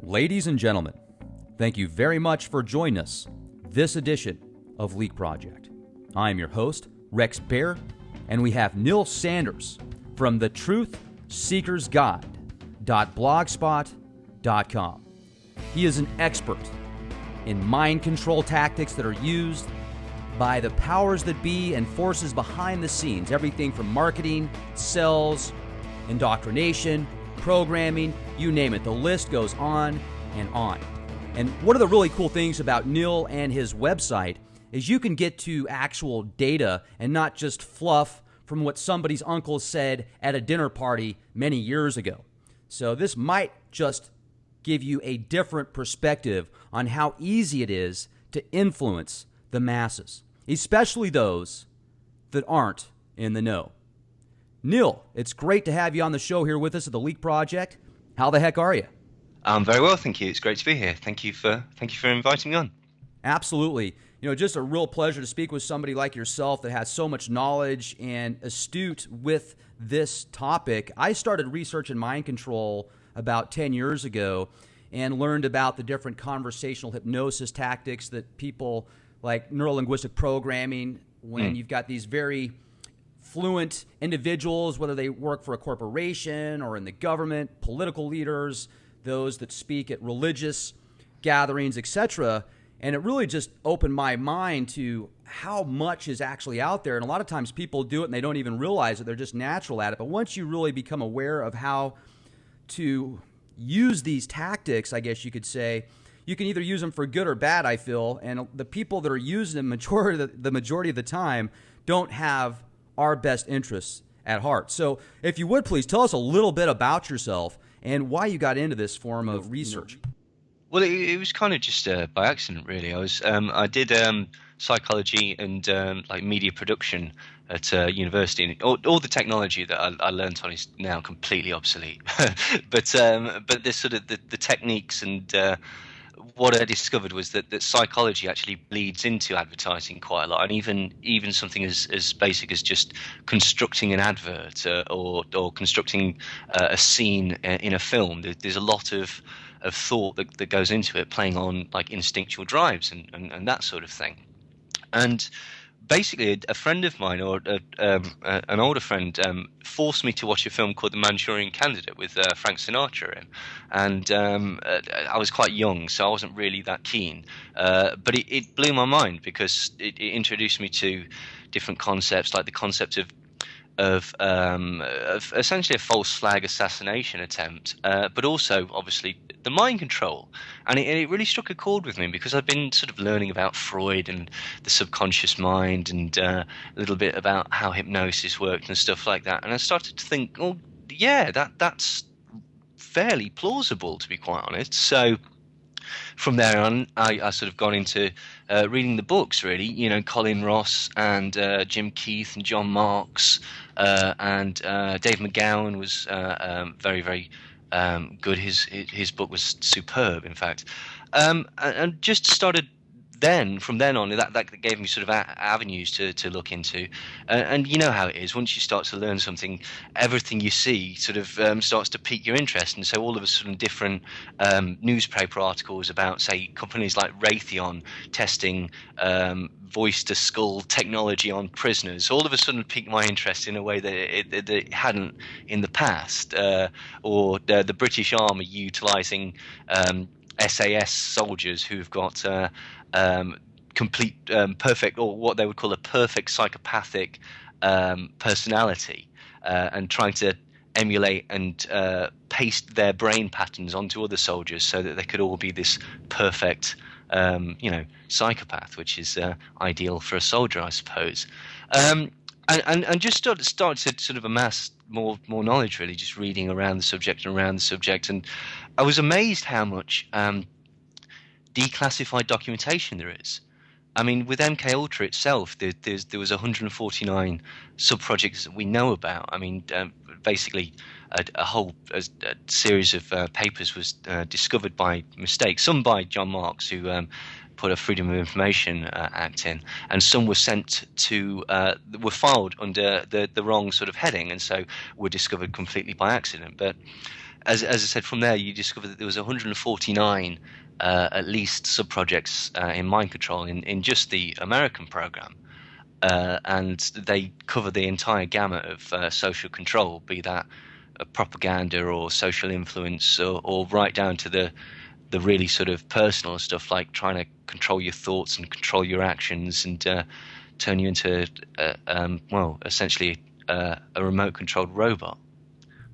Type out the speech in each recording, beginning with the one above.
Ladies and gentlemen, thank you very much for joining us this edition of Leak Project. I am your host, Rex Bear, and we have Neil Sanders from the truthseekersguide.blogspot.com. He is an expert in mind control tactics that are used by the powers that be and forces behind the scenes, everything from marketing, sales, indoctrination, programming, you name it. The list goes on and on. And one of the really cool things about Neil and his website is you can get to actual data and not just fluff from what somebody's uncle said at a dinner party many years ago. So this might just give you a different perspective on how easy it is to influence the masses, especially those that aren't in the know. Neil, it's great to have you on the show here with us at the Leak Project. How the heck are you? I'm very well, thank you. It's great to be here. Thank you for inviting me on. Absolutely. You know, just a real pleasure to speak with somebody like yourself that has so much knowledge and astute with this topic. I started researching mind control about 10 years ago and learned about the different conversational hypnosis tactics that people like neuro-linguistic programming, when you've got these very fluent individuals, whether they work for a corporation or in the government, political leaders, those that speak at religious gatherings, etc. And it really just opened my mind to how much is actually out there. And a lot of times people do it and they don't even realize it. They're just natural at it. But once you really become aware of how to use these tactics, I guess you could say, you can either use them for good or bad, I feel. And the people that are using them the majority of the time don't have our best interests at heart. So if you would, please tell us a little bit about yourself and why you got into this form of research. Well, it was kind of just by accident, really. I did psychology and like media production at university, and all the technology that I learned on is now completely obsolete. but this sort of the techniques and what I discovered was that psychology actually bleeds into advertising quite a lot, and even something as basic as just constructing an advert or constructing a scene in a film. There's a lot of thought that goes into it, playing on like instinctual drives and that sort of thing. And basically, a friend of mine, or an older friend, forced me to watch a film called The Manchurian Candidate with Frank Sinatra in. And I was quite young, so I wasn't really that keen. But it blew my mind because it introduced me to different concepts, like the concept of essentially a false flag assassination attempt, but also obviously the mind control, and it really struck a chord with me because I've been sort of learning about Freud and the subconscious mind and a little bit about how hypnosis worked and stuff like that, and I started to think, oh yeah, that's fairly plausible, to be quite honest. So from there on, I sort of got into reading the books, really. You know, Colin Ross and Jim Keith and John Marks and Dave McGowan was very, very good. His book was superb, in fact. And just started from then on, that gave me sort of avenues to look into. And you know how it is. Once you start to learn something, everything you see sort of starts to pique your interest. And so all of a sudden, different newspaper articles about, say, companies like Raytheon testing voice-to-skull technology on prisoners, all of a sudden piqued my interest in a way that it hadn't in the past. Or the British Army utilising SAS soldiers who've got complete perfect, or what they would call a perfect psychopathic personality, and trying to emulate and paste their brain patterns onto other soldiers so that they could all be this perfect psychopath, which is ideal for a soldier, I suppose. And just started to sort of amass more knowledge, really, just reading around the subject. And I was amazed how much declassified documentation there is. I mean, with MK Ultra itself, there was 149 sub-projects that we know about. I mean, basically, a whole series of papers was discovered by mistake. Some by John Marks, who put a Freedom of Information Act in, and some were sent to were filed under the wrong sort of heading, and so were discovered completely by accident. But as I said, from there you discover that there was 149 at least subprojects in mind control in just the American program. And they cover the entire gamut of social control, be that propaganda or social influence, or right down to the really sort of personal stuff, like trying to control your thoughts and control your actions and turn you into, well, essentially a remote-controlled robot.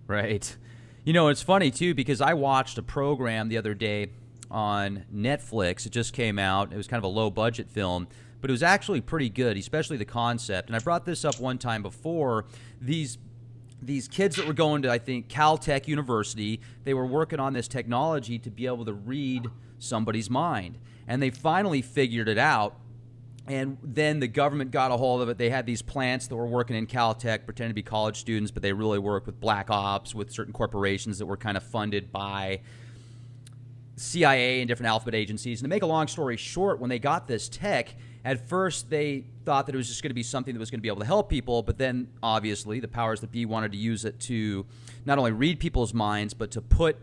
Right. You know, it's funny too because I watched a program the other day on Netflix. It just came out. It was kind of a low budget film, but it was actually pretty good, especially the concept. And I brought this up one time before. These kids that were going to, I think, Caltech University, they were working on this technology to be able to read somebody's mind. And they finally figured it out. And then the government got a hold of it. They had these plants that were working in Caltech, pretending to be college students, but they really worked with black ops, with certain corporations that were kind of funded by CIA and different alphabet agencies. And to make a long story short, when they got this tech, at first they thought that it was just going to be something that was going to be able to help people, but then obviously the powers that be wanted to use it to not only read people's minds, but to put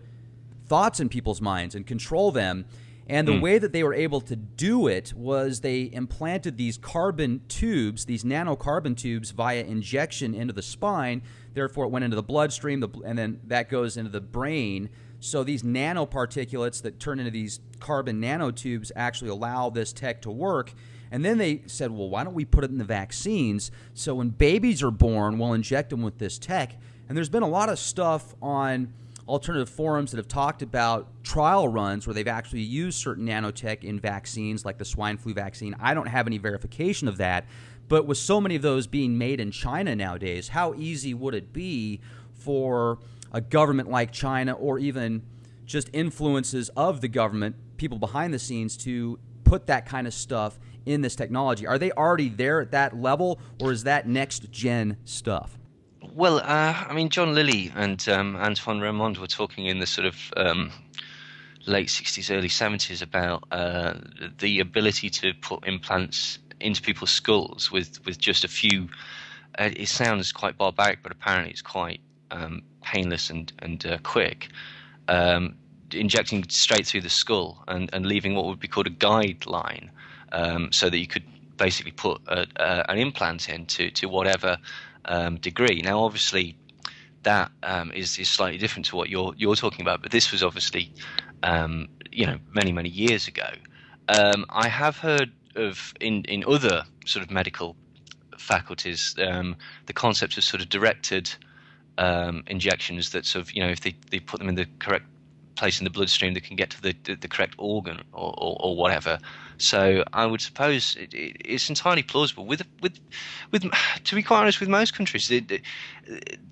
thoughts in people's minds and control them. And the way that they were able to do it was they implanted these carbon tubes, these nanocarbon tubes, via injection into the spine. Therefore, it went into the bloodstream, and then that goes into the brain. So these nanoparticulates that turn into these carbon nanotubes actually allow this tech to work. And then they said, well, why don't we put it in the vaccines? So when babies are born, we'll inject them with this tech. And there's been a lot of stuff on alternative forums that have talked about trial runs where they've actually used certain nanotech in vaccines like the swine flu vaccine. I don't have any verification of that, but with so many of those being made in China nowadays, how easy would it be for a government like China, or even just influences of the government, people behind the scenes, to put that kind of stuff in this technology? Are they already there at that level, or is that next gen stuff? Well, I mean, John Lilly and Antoine Raymond were talking in the sort of late 60s, early 70s about the ability to put implants into people's skulls with just a few. It sounds quite barbaric, but apparently it's quite painless and quick. Injecting straight through the skull and leaving what would be called a guideline, so that you could basically put an implant in to whatever degree. Now, obviously, that is slightly different to what you're talking about, but this was obviously, many years ago. I have heard of in other sort of medical faculties the concept of sort of directed injections that sort of, if they put them in the correct place in the bloodstream, they can get to the correct organ or whatever. So I would suppose it's entirely plausible. With to be quite honest, with most countries,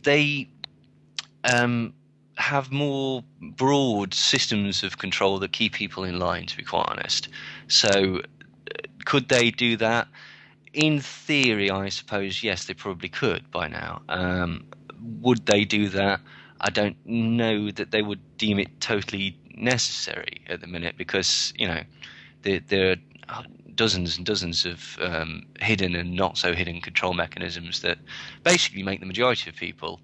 they have more broad systems of control that keep people in line, to be quite honest. So could they do that? In theory, I suppose, yes, they probably could by now. Would they do that? I don't know that they would deem it totally necessary at the minute, because there are dozens and dozens of hidden and not so hidden control mechanisms that basically make the majority of people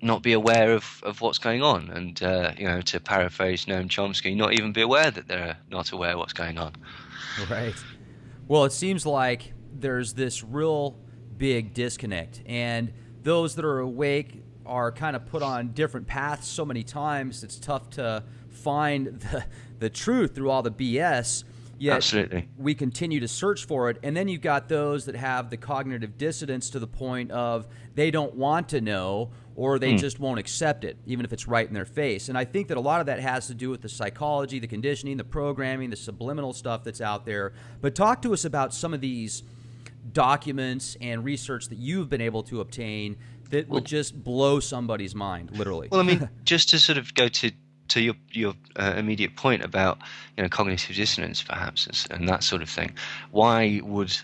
not be aware of what's going on, and to paraphrase Noam Chomsky, not even be aware that they're not aware of what's going on. Right. Well, it seems like there's this real big disconnect, and those that are awake are kind of put on different paths so many times, it's tough to find the truth through all the BS. Yet Absolutely. we continue to search for it. And then you've got those that have the cognitive dissonance to the point of they don't want to know, or they just won't accept it, even if it's right in their face. And I think that a lot of that has to do with the psychology, the conditioning, the programming, the subliminal stuff that's out there. But talk to us about some of these documents and research that you've been able to obtain that would just blow somebody's mind, literally. Well, I mean, just to sort of go to your immediate point about cognitive dissonance, perhaps, and that sort of thing. Why would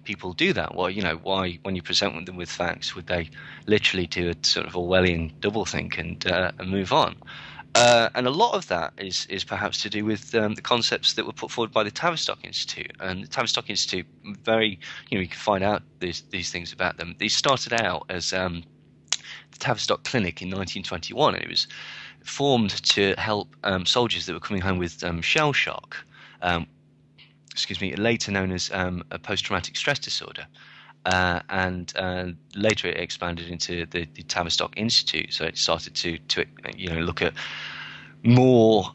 people do that? Well, why, when you present them with facts, would they literally do a sort of Orwellian doublethink and move on? And a lot of that is perhaps to do with the concepts that were put forward by the Tavistock Institute. And the Tavistock Institute, you can find out these things about them. These started out as Tavistock Clinic in 1921, and it was formed to help soldiers that were coming home with shell shock, um, later known as a post-traumatic stress disorder. And later it expanded into the Tavistock Institute, so it started to look at more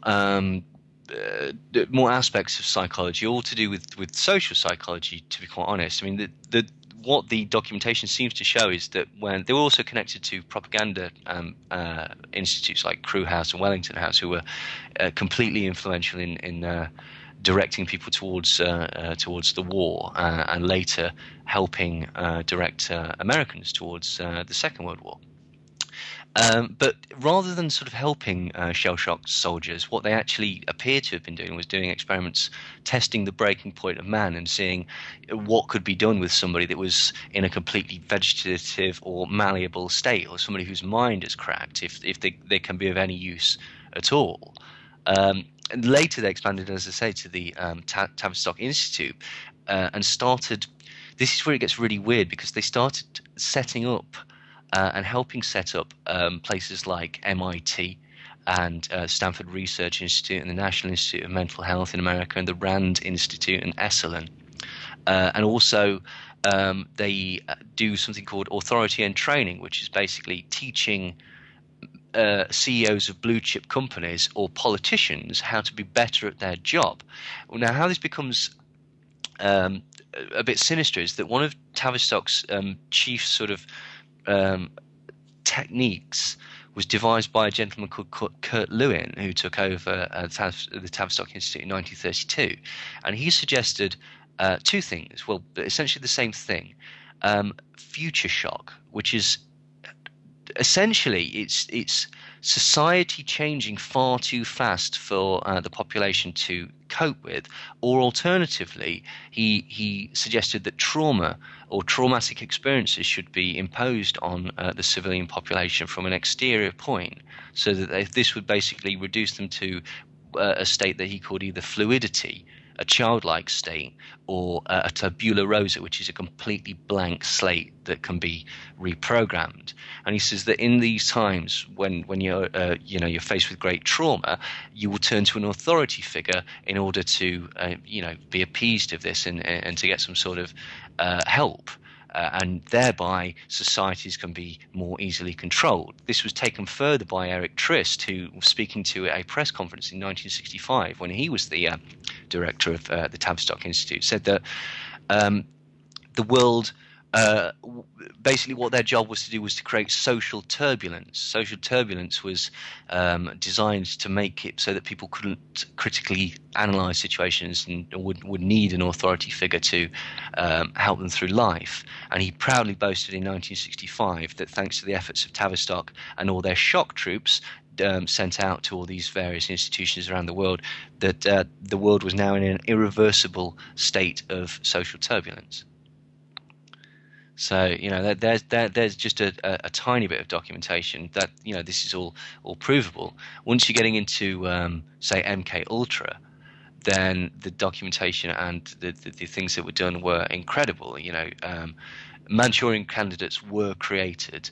more aspects of psychology, all to do with social psychology. To be quite honest, I mean, what the documentation seems to show is that when they were also connected to propaganda institutes like Crewe House and Wellington House, who were completely influential in directing people towards the war, and later helping direct Americans towards the Second World War. But rather than sort of helping shell-shocked soldiers, what they actually appear to have been doing was doing experiments, testing the breaking point of man and seeing what could be done with somebody that was in a completely vegetative or malleable state, or somebody whose mind is cracked, if they can be of any use at all. And later they expanded, as I say, to the Tavistock Institute and started. This is where it gets really weird, because they started setting up and helping set up places like MIT and Stanford Research Institute and the National Institute of Mental Health in America and the Rand Institute and Esalen. And also they do something called authority and training, which is basically teaching CEOs of blue chip companies or politicians how to be better at their job. Now, how this becomes a bit sinister is that one of Tavistock's chief sort of techniques was devised by a gentleman called Kurt Lewin, who took over the Tavistock Institute in 1932, and he suggested two things. Well, essentially the same thing: future shock, which is essentially it's society changing far too fast for the population to cope with, or alternatively, he suggested that trauma or traumatic experiences should be imposed on the civilian population from an exterior point, so that this would basically reduce them to a state that he called either fluidity, a childlike state, or a tabula rasa, which is a completely blank slate that can be reprogrammed. And he says that in these times, when you're you're faced with great trauma, you will turn to an authority figure in order to be appeased of this and to get some sort of help. And thereby societies can be more easily controlled. This was taken further by Eric Trist, who was speaking to a press conference in 1965 when he was the director of the Tavistock Institute, said that the world, basically what their job was to do was to create social turbulence. Social turbulence was designed to make it so that people couldn't critically analyze situations and would need an authority figure to help them through life. And he proudly boasted in 1965 that thanks to the efforts of Tavistock and all their shock troops sent out to all these various institutions around the world, that the world was now in an irreversible state of social turbulence. So there's just a tiny bit of documentation that this is all provable. Once you're getting into say MK Ultra, then the documentation and the things that were done were incredible. Manchurian candidates were created,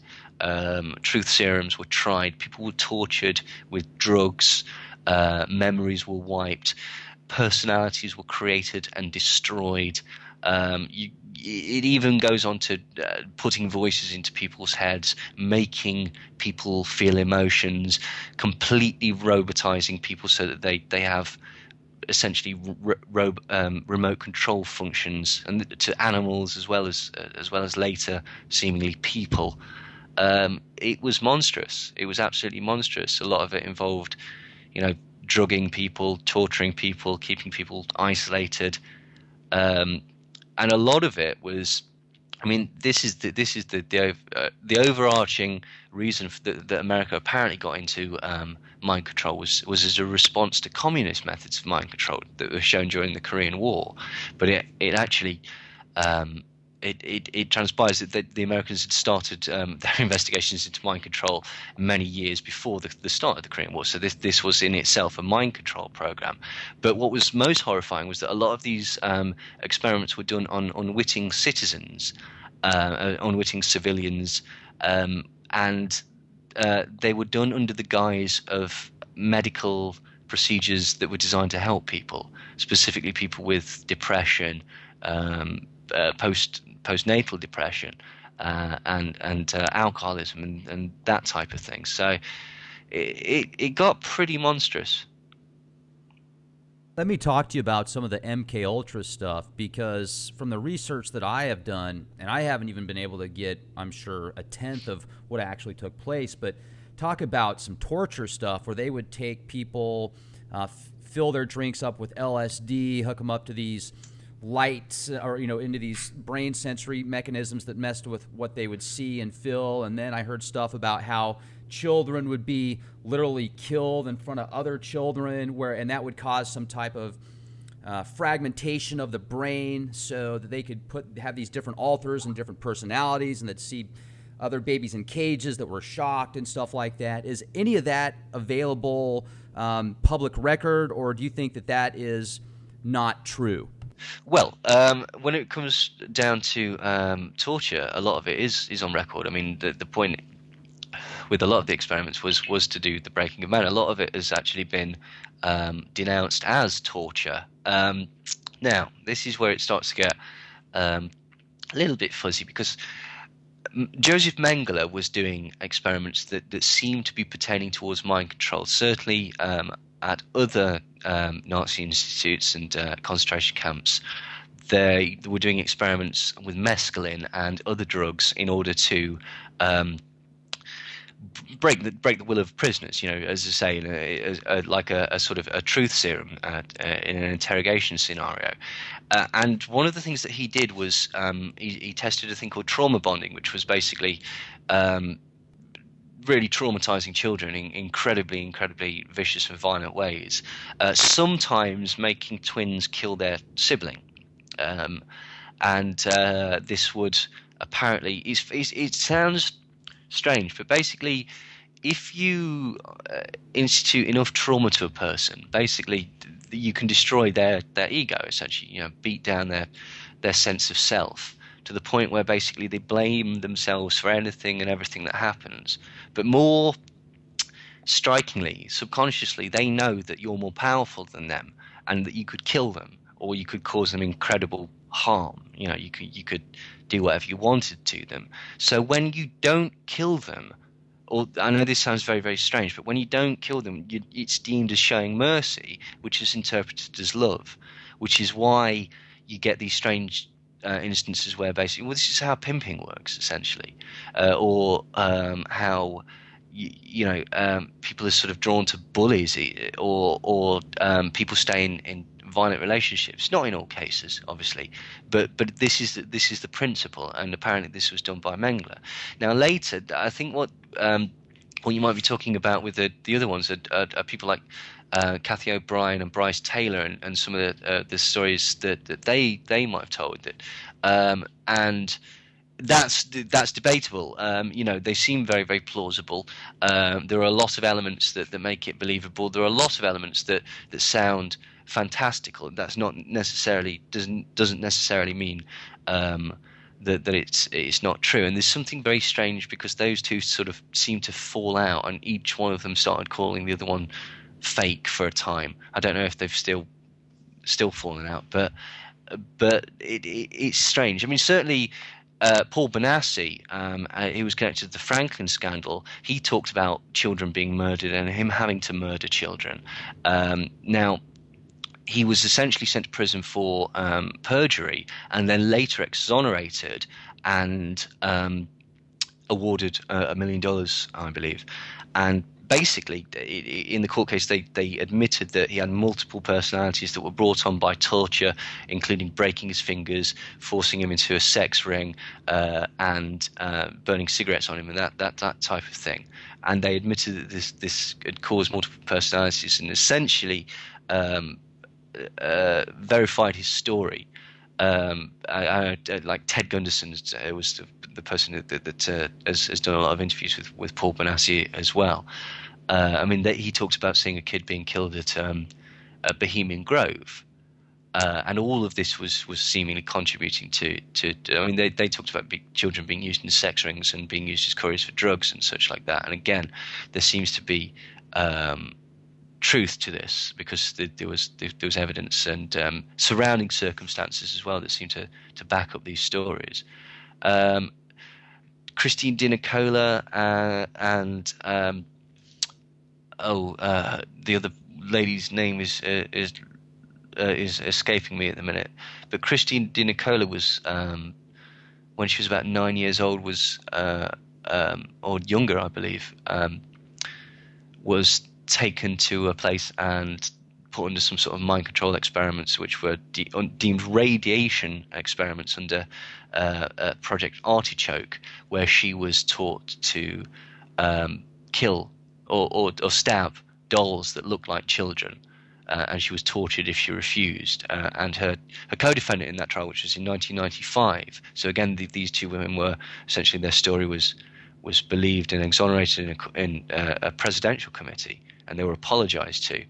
truth serums were tried, people were tortured with drugs, memories were wiped, personalities were created and destroyed. It even goes on to putting voices into people's heads, making people feel emotions, completely robotizing people so that they have essentially remote control functions, and to animals as well as later seemingly people. It was monstrous. It was absolutely monstrous. A lot of it involved, drugging people, torturing people, keeping people isolated. And a lot of it was, this is the overarching reason that America apparently got into mind control was as a response to communist methods of mind control that were shown during the Korean War. But it actually it transpires that the Americans had started their investigations into mind control many years before the start of the Korean War. So this was in itself a mind control program. But what was most horrifying was that a lot of these experiments were done on unwitting citizens, unwitting civilians, and they were done under the guise of medical procedures that were designed to help people, specifically people with depression, postnatal depression, and alcoholism and that type of thing. So it got pretty monstrous. Let me talk to you about some of the MK Ultra stuff, because from the research that I have done, and I haven't even been able to get, I'm sure, a tenth of what actually took place, but talk about some torture stuff where they would take people, fill their drinks up with LSD, hook them up to these lights, or into these brain sensory mechanisms that messed with what they would see and feel. And then I heard stuff about how children would be literally killed in front of other children, and that would cause some type of fragmentation of the brain, so that they could have these different alters and different personalities, and they'd see other babies in cages that were shocked and stuff like that. Is any of that available public record, or do you think that that is not true? Well, when it comes down to torture, a lot of it is on record. I mean, the point with a lot of the experiments was to do the breaking of man. A lot of it has actually been denounced as torture. Now, this is where it starts to get a little bit fuzzy, because Joseph Mengele was doing experiments that seemed to be pertaining towards mind control, certainly at other Nazi institutes and concentration camps. They were doing experiments with mescaline and other drugs in order to break the will of prisoners, as I say, like a sort of a truth serum in an interrogation scenario. And one of the things that he did was he tested a thing called trauma bonding, which was basically really traumatizing children in incredibly vicious and violent ways, sometimes making twins kill their sibling. And this would apparently, it sounds strange, but basically, if you institute enough trauma to a person, basically you can destroy their ego, essentially, beat down their sense of self, to the point where basically they blame themselves for anything and everything that happens. But more strikingly, subconsciously, they know that you're more powerful than them, and that you could kill them, or you could cause them incredible harm. You could do whatever you wanted to them. So when you don't kill them, or I know this sounds very, very strange, but when you don't kill them, it's deemed as showing mercy, which is interpreted as love, which is why you get these strange instances where basically, well, this is how pimping works, essentially, or how people are sort of drawn to bullies, or people stay in violent relationships. Not in all cases, obviously, but this is the principle, and apparently this was done by Mengele. Now later, I think what you might be talking about with the other ones are people like Kathy O'Brien and Bryce Taylor, and some of the stories that they might have told, and that's debatable. They seem very, very plausible. There are a lot of elements that make it believable. There are a lot of elements that sound fantastical. That's not necessarily doesn't necessarily mean that it's not true. And there's something very strange, because those two sort of seem to fall out, and each one of them started calling the other one fake for a time. I don't know if they've still fallen out, but it's strange. I mean, certainly Paul Benassi, he was connected to the Franklin scandal. He talked about children being murdered and him having to murder children. Now, he was essentially sent to prison for perjury, and then later exonerated and awarded $1 million, I believe. And basically, in the court case, they admitted that he had multiple personalities that were brought on by torture, including breaking his fingers, forcing him into a sex ring, and burning cigarettes on him, and that type of thing. And they admitted that this had caused multiple personalities, and essentially verified his story. Like Ted Gunderson was the person that has done a lot of interviews with Paul Benassi as well. I mean, he talks about seeing a kid being killed at Bohemian Grove, and all of this was seemingly contributing to I mean, they talked about children being used in sex rings and being used as couriers for drugs and such like that. And again, there seems to be truth to this, because there was evidence and surrounding circumstances as well that seem to back up these stories. Christine Di Nicola and the other lady's name is escaping me at the minute, but Christine Di Nicola was when she was about 9 years old, was or younger, I believe, was taken to a place and put under some sort of mind control experiments, which were deemed radiation experiments under Project Artichoke, where she was taught to kill or stab dolls that looked like children. And she was tortured if she refused. And her co-defendant in that trial, which was in 1995. So again, these two women were essentially, their story was believed and exonerated in a presidential committee, and they were apologized to.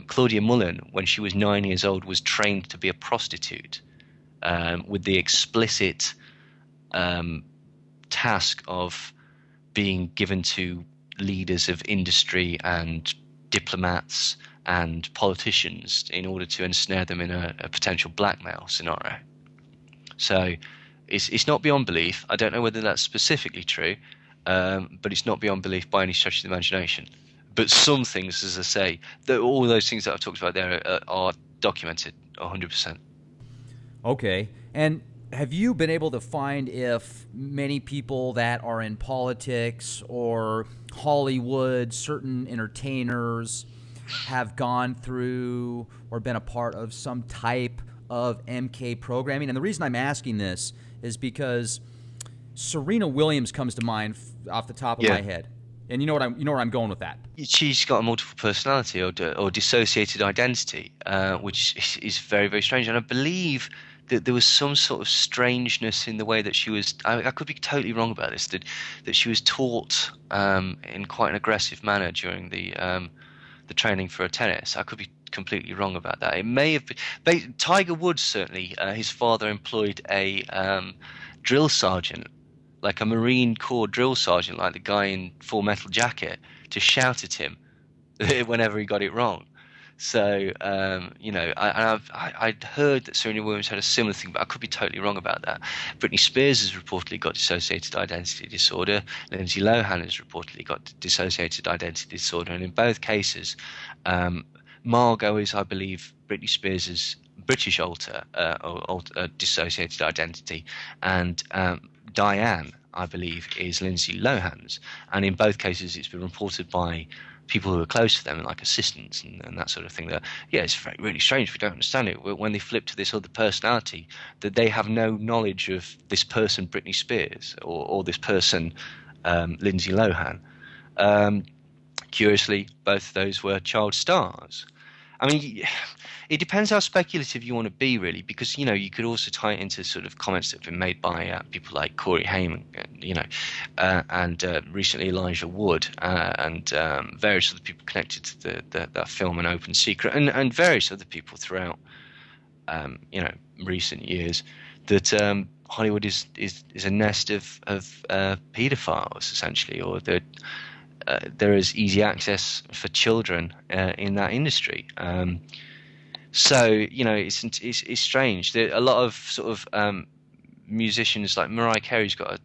Claudia Mullen, when she was 9 years old, was trained to be a prostitute with the explicit task of being given to leaders of industry and diplomats and politicians in order to ensnare them in a potential blackmail scenario. So it's not beyond belief. I don't know whether that's specifically true, but it's not beyond belief by any stretch of the imagination. But some things, as I say, all those things that I've talked about there are documented 100%. Okay. And have you been able to find if many people that are in politics or Hollywood, certain entertainers, have gone through or been a part of some type of MK programming? And the reason I'm asking this is because Serena Williams comes to mind off the top of my head. And you know where I'm going with that. She's got a multiple personality or dissociated identity, which is very, very strange. And I believe that there was some sort of strangeness in the way that she was. I could be totally wrong about this. That she was taught in quite an aggressive manner during the training for tennis. I could be completely wrong about that. It may have been Tiger Woods, certainly. His father employed a drill sergeant, like a Marine Corps drill sergeant, like the guy in Full Metal Jacket, to shout at him whenever he got it wrong. So, I'd heard that Serena Williams had a similar thing, but I could be totally wrong about that. Britney Spears has reportedly got dissociated identity disorder. Lindsay Lohan has reportedly got dissociated identity disorder. And in both cases, Margot is, I believe, Britney Spears' British alter dissociated identity, and Diane, I believe, is Lindsay Lohan's. And in both cases, it's been reported by people who are close to them, like assistants and that sort of thing, that, it's really strange, we don't understand it. When they flip to this other personality, that they have no knowledge of this person, Britney Spears, or this person, Lindsay Lohan. Curiously, both of those were child stars. I mean, it depends how speculative you want to be, really, because, you could also tie it into sort of comments that have been made by people like Corey Haim, and recently Elijah Wood, and various other people connected to that film, An Open Secret, and various other people throughout, recent years, that Hollywood is a nest of paedophiles, essentially, or that there is easy access for children in that industry. So it's strange. A lot of sort of musicians, like Mariah Carey's got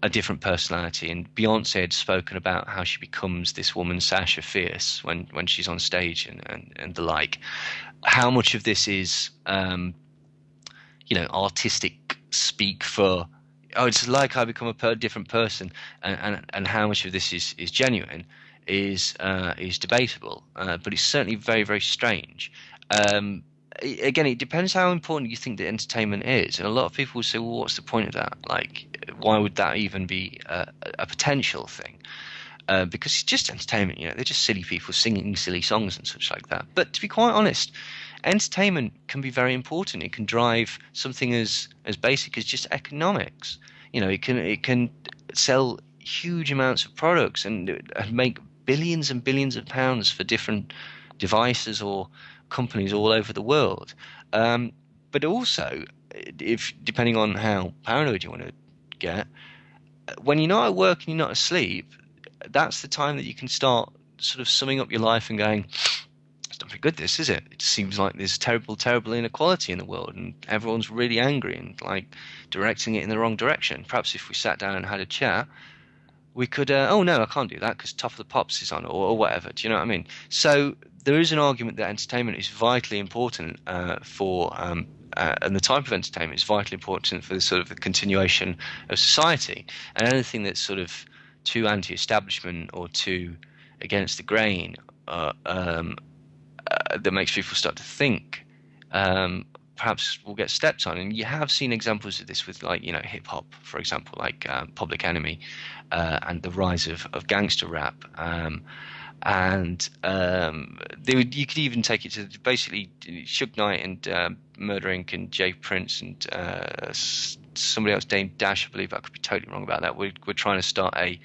a different personality, and Beyonce had spoken about how she becomes this woman, Sasha Fierce, when she's on stage and the like. How much of this is artistic speak for, it's like I become a different person, and how much of this is genuine is debatable, but it's certainly very, very strange. Again, it depends how important you think that entertainment is, and a lot of people will say, well, what's the point of that? Like, why would that even be a potential thing? Because it's just entertainment, they're just silly people singing silly songs and such like that. But to be quite honest, entertainment can be very important. It can drive something as basic as just economics. It can sell huge amounts of products and make billions and billions of pounds for different devices or companies all over the world. But also, if depending on how paranoid you want to get, when you're not at work and you're not asleep, that's the time that you can start sort of summing up your life and going, it's not very good, this, is it? It seems like there's terrible, terrible inequality in the world, and everyone's really angry and like directing it in the wrong direction. Perhaps if we sat down and had a chat, we could, oh no, I can't do that because Top of the Pops is on, or whatever. Do you know what I mean? So there is an argument that entertainment is vitally important and the type of entertainment is vitally important for the sort of the continuation of society. And anything that's sort of too anti-establishment or too against the grain, that makes people start to think, perhaps will get stepped on. And you have seen examples of this with, like, you know, hip hop, for example, like Public Enemy, and the rise of gangster rap. You could even take it to basically Suge Knight and Murder Inc. and Jay Prince and somebody else, Dame Dash, I believe. I could be totally wrong about that. We're trying to start a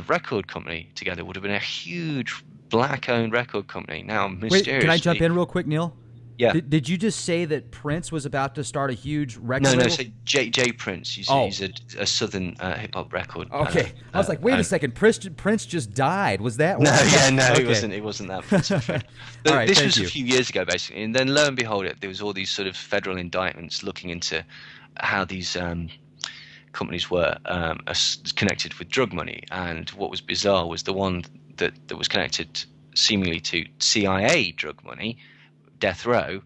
record company together. Would have been a huge black-owned record company. Now, mysteriously... Wait, can I jump in real quick, Neil? Yeah. Did you just say that Prince was about to start a huge record No, label? so Jay Prince. He's a southern hip-hop record. Okay. I was like, wait a second. Prince just died. Was that... No, okay. It wasn't that. But all right, this was you. a few years ago, basically. And then, lo and behold, there was all these sort of federal indictments looking into how these companies were connected with drug money. And what was bizarre was the one that was connected seemingly to CIA drug money, Death Row.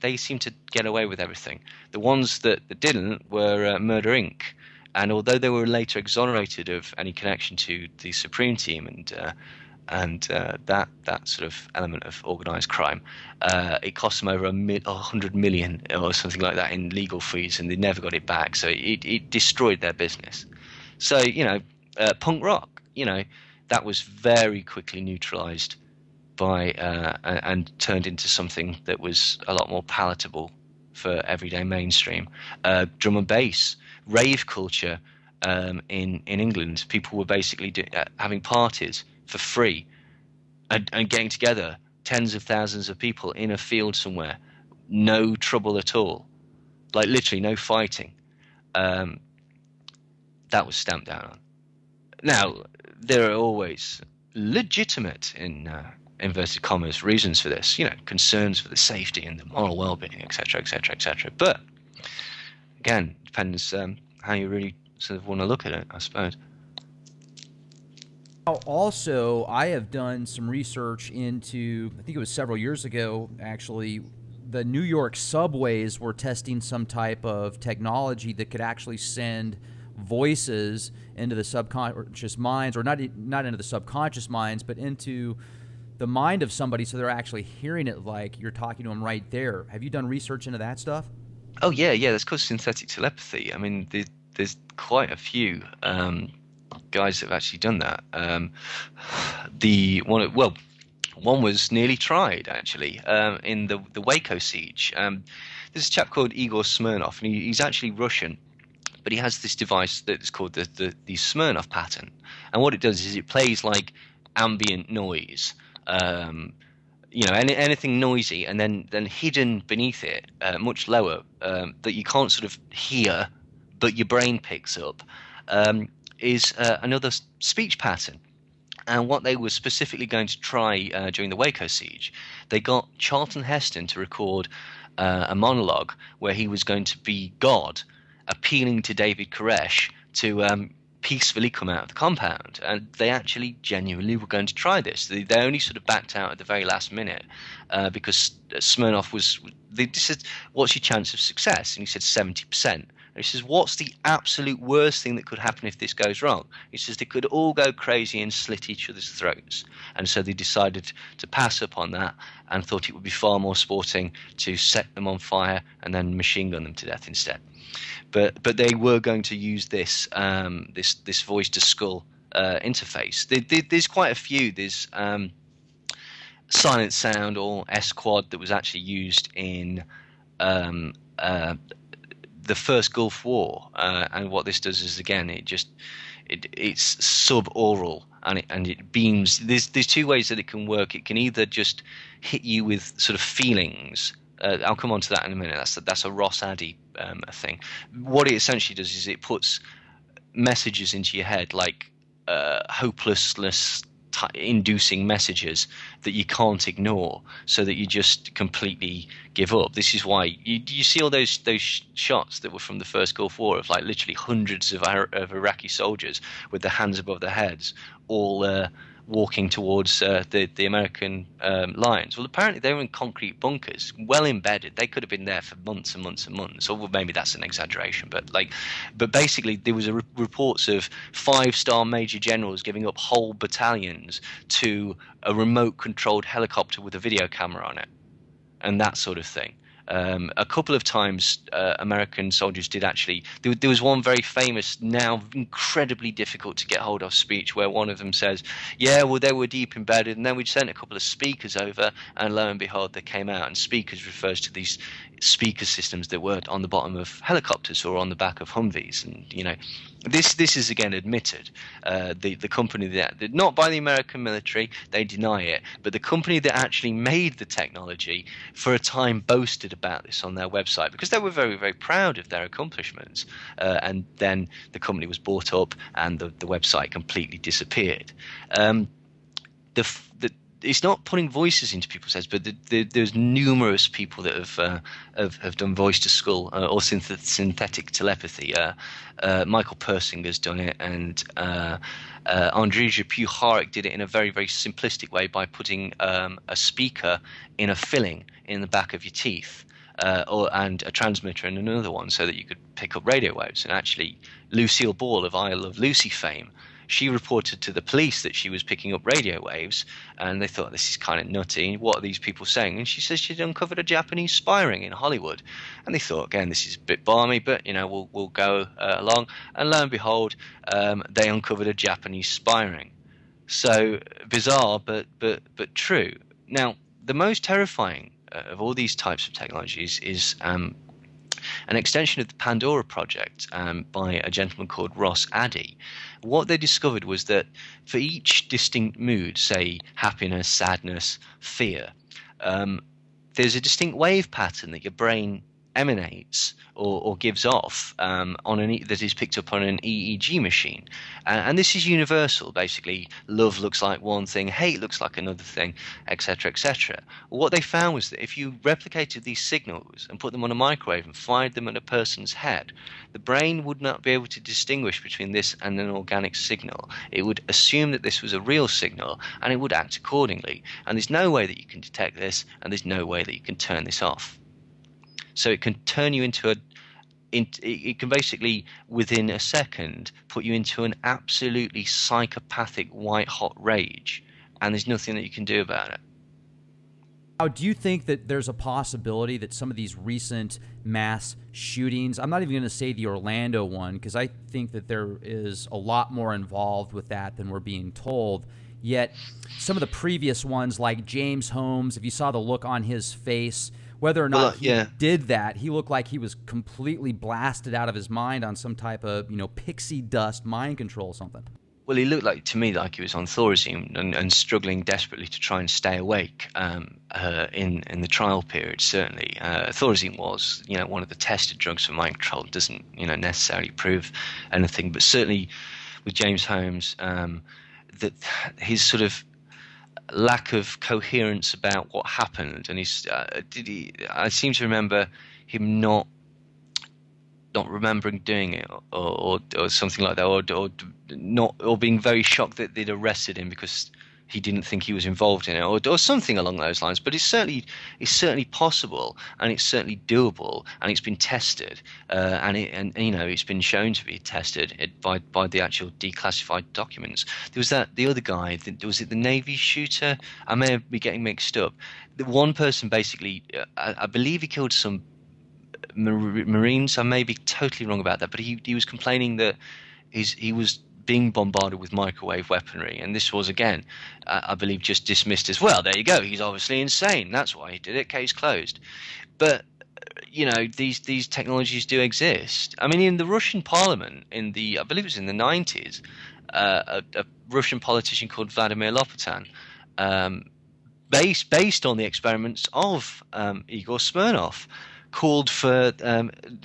They seemed to get away with everything. The ones that didn't were Murder Inc. And although they were later exonerated of any connection to the Supreme Team and that sort of element of organized crime, it cost them over $100 million or something like that in legal fees, and they never got it back. So it destroyed their business. So, you know, punk rock, you know, that was very quickly neutralized by and turned into something that was a lot more palatable for everyday mainstream. Drum and bass, rave culture in England. People were basically having parties for free and getting together, tens of thousands of people in a field somewhere, no trouble at all, like literally no fighting. That was stamped down on. Now, there are always legitimate, in inverted commas, reasons for this, you know, concerns for the safety and the moral well-being, etc., etc., etc. But again, depends how you really sort of want to look at it, I suppose. Also, I have done some research into, I think it was several years ago, actually, the New York subways were testing some type of technology that could actually send voices into the subconscious minds, or not into the subconscious minds, but into the mind of somebody, so they're actually hearing it like you're talking to them right there. Have you done research into that stuff? Oh yeah, that's called synthetic telepathy. I mean, there's quite a few guys that have actually done that. One was nearly tried actually in the Waco siege. There's a chap called Igor Smirnov, and he's actually Russian, but he has this device that's called the Smirnov pattern, and what it does is it plays like ambient noise. You know, anything noisy, and then hidden beneath it, much lower, that you can't sort of hear, but your brain picks up, is another speech pattern. And what they were specifically going to try during the Waco siege, they got Charlton Heston to record a monologue where he was going to be God, appealing to David Koresh to peacefully come out of the compound. And they actually genuinely were going to try this. They only sort of backed out at the very last minute because Smirnov they said, what's your chance of success? And he said 70%. And he says, what's the absolute worst thing that could happen if this goes wrong? He says they could all go crazy and slit each other's throats. And so they decided to pass up on that and thought it would be far more sporting to set them on fire and then machine gun them to death instead. But they were going to use this this voice to skull interface. There's quite a few. There's Silent Sound, or S-Quad, that was actually used in the first Gulf War. And what this does is, again, it it's suboral, and it beams. There's two ways that it can work. It can either just hit you with sort of feelings. I'll come on to that in a minute. That's a Ross Addy thing. What it essentially does is it puts messages into your head, like hopelessness inducing messages that you can't ignore, so that you just completely give up. This is why you see all those shots that were from the first Gulf War of like literally hundreds of Iraqi soldiers with their hands above their heads, all walking towards the American lines. Well, apparently they were in concrete bunkers, well embedded. They could have been there for months and months and months. Or maybe that's an exaggeration, but basically there was reports of 5-star major generals giving up whole battalions to a remote-controlled helicopter with a video camera on it, and that sort of thing. A couple of times American soldiers did actually. There was one very famous, now incredibly difficult to get hold of speech where one of them says, yeah, well, they were deep embedded, and then we'd sent a couple of speakers over, and lo and behold, they came out. And speakers refers to these speaker systems that were on the bottom of helicopters or on the back of Humvees. And, you know, this is again admitted. The company that, not by the American military, they deny it, but the company that actually made the technology for a time boasted about this on their website because they were very, very proud of their accomplishments. And then the company was bought up and the website completely disappeared. It's not putting voices into people's heads, but there's numerous people that have done voice to skull or synthetic telepathy. Michael Persinger's done it, and Andrija Puharek did it in a very, very simplistic way by putting a speaker in a filling in the back of your teeth. And a transmitter in another one, so that you could pick up radio waves. And actually, Lucille Ball of Isle of Lucy fame, she reported to the police that she was picking up radio waves, and they thought, this is kind of nutty. What are these people saying? And she says she'd uncovered a Japanese spy ring in Hollywood. And they thought, again, this is a bit balmy, but you know, we'll go along. And lo and behold, they uncovered a Japanese spy ring. So bizarre, but true. Now, the most terrifying of all these types of technologies is an extension of the Pandora project by a gentleman called Ross Addy. What they discovered was that for each distinct mood, say happiness, sadness, fear, there's a distinct wave pattern that your brain emanates or gives off that is picked up on an EEG machine, and this is universal. Basically, love looks like one thing, hate looks like another thing, etc., etc. What they found was that if you replicated these signals and put them on a microwave and fired them at a person's head, the brain would not be able to distinguish between this and an organic signal. It would assume that this was a real signal, and it would act accordingly. And there's no way that you can detect this, and there's no way that you can turn this off. So it can turn you into it can basically, within a second, put you into an absolutely psychopathic white-hot rage, and there's nothing that you can do about it. Now, do you think that there's a possibility that some of these recent mass shootings, I'm not even going to say the Orlando one, because I think that there is a lot more involved with that than we're being told, yet some of the previous ones, like James Holmes, if you saw the look on his face, whether or not he did that, he looked like he was completely blasted out of his mind on some type of, pixie dust mind control or something. Well, he looked to me like he was on Thorazine and struggling desperately to try and stay awake in the trial period, certainly. Thorazine was, one of the tested drugs for mind control. It doesn't, necessarily prove anything. But certainly with James Holmes, that his sort of lack of coherence about what happened, and I seem to remember him not remembering doing it, or something like that, or being very shocked that they'd arrested him because he didn't think he was involved in it, or something along those lines. But it's certainly possible, and it's certainly doable, and it's been tested, and it's been shown to be tested by the actual declassified documents. There was the other guy. Was it the Navy shooter? I may be getting mixed up. The one person basically, I believe he killed some Marines. I may be totally wrong about that, but he was complaining that he was being bombarded with microwave weaponry, and this was again, I believe, just dismissed as, well, there you go, he's obviously insane, that's why he did it, case closed. But these technologies do exist. I mean, in the Russian parliament, I believe it was in the 90s, a Russian politician called Vladimir Lopatin, um, based on the experiments of Igor Smirnov, called for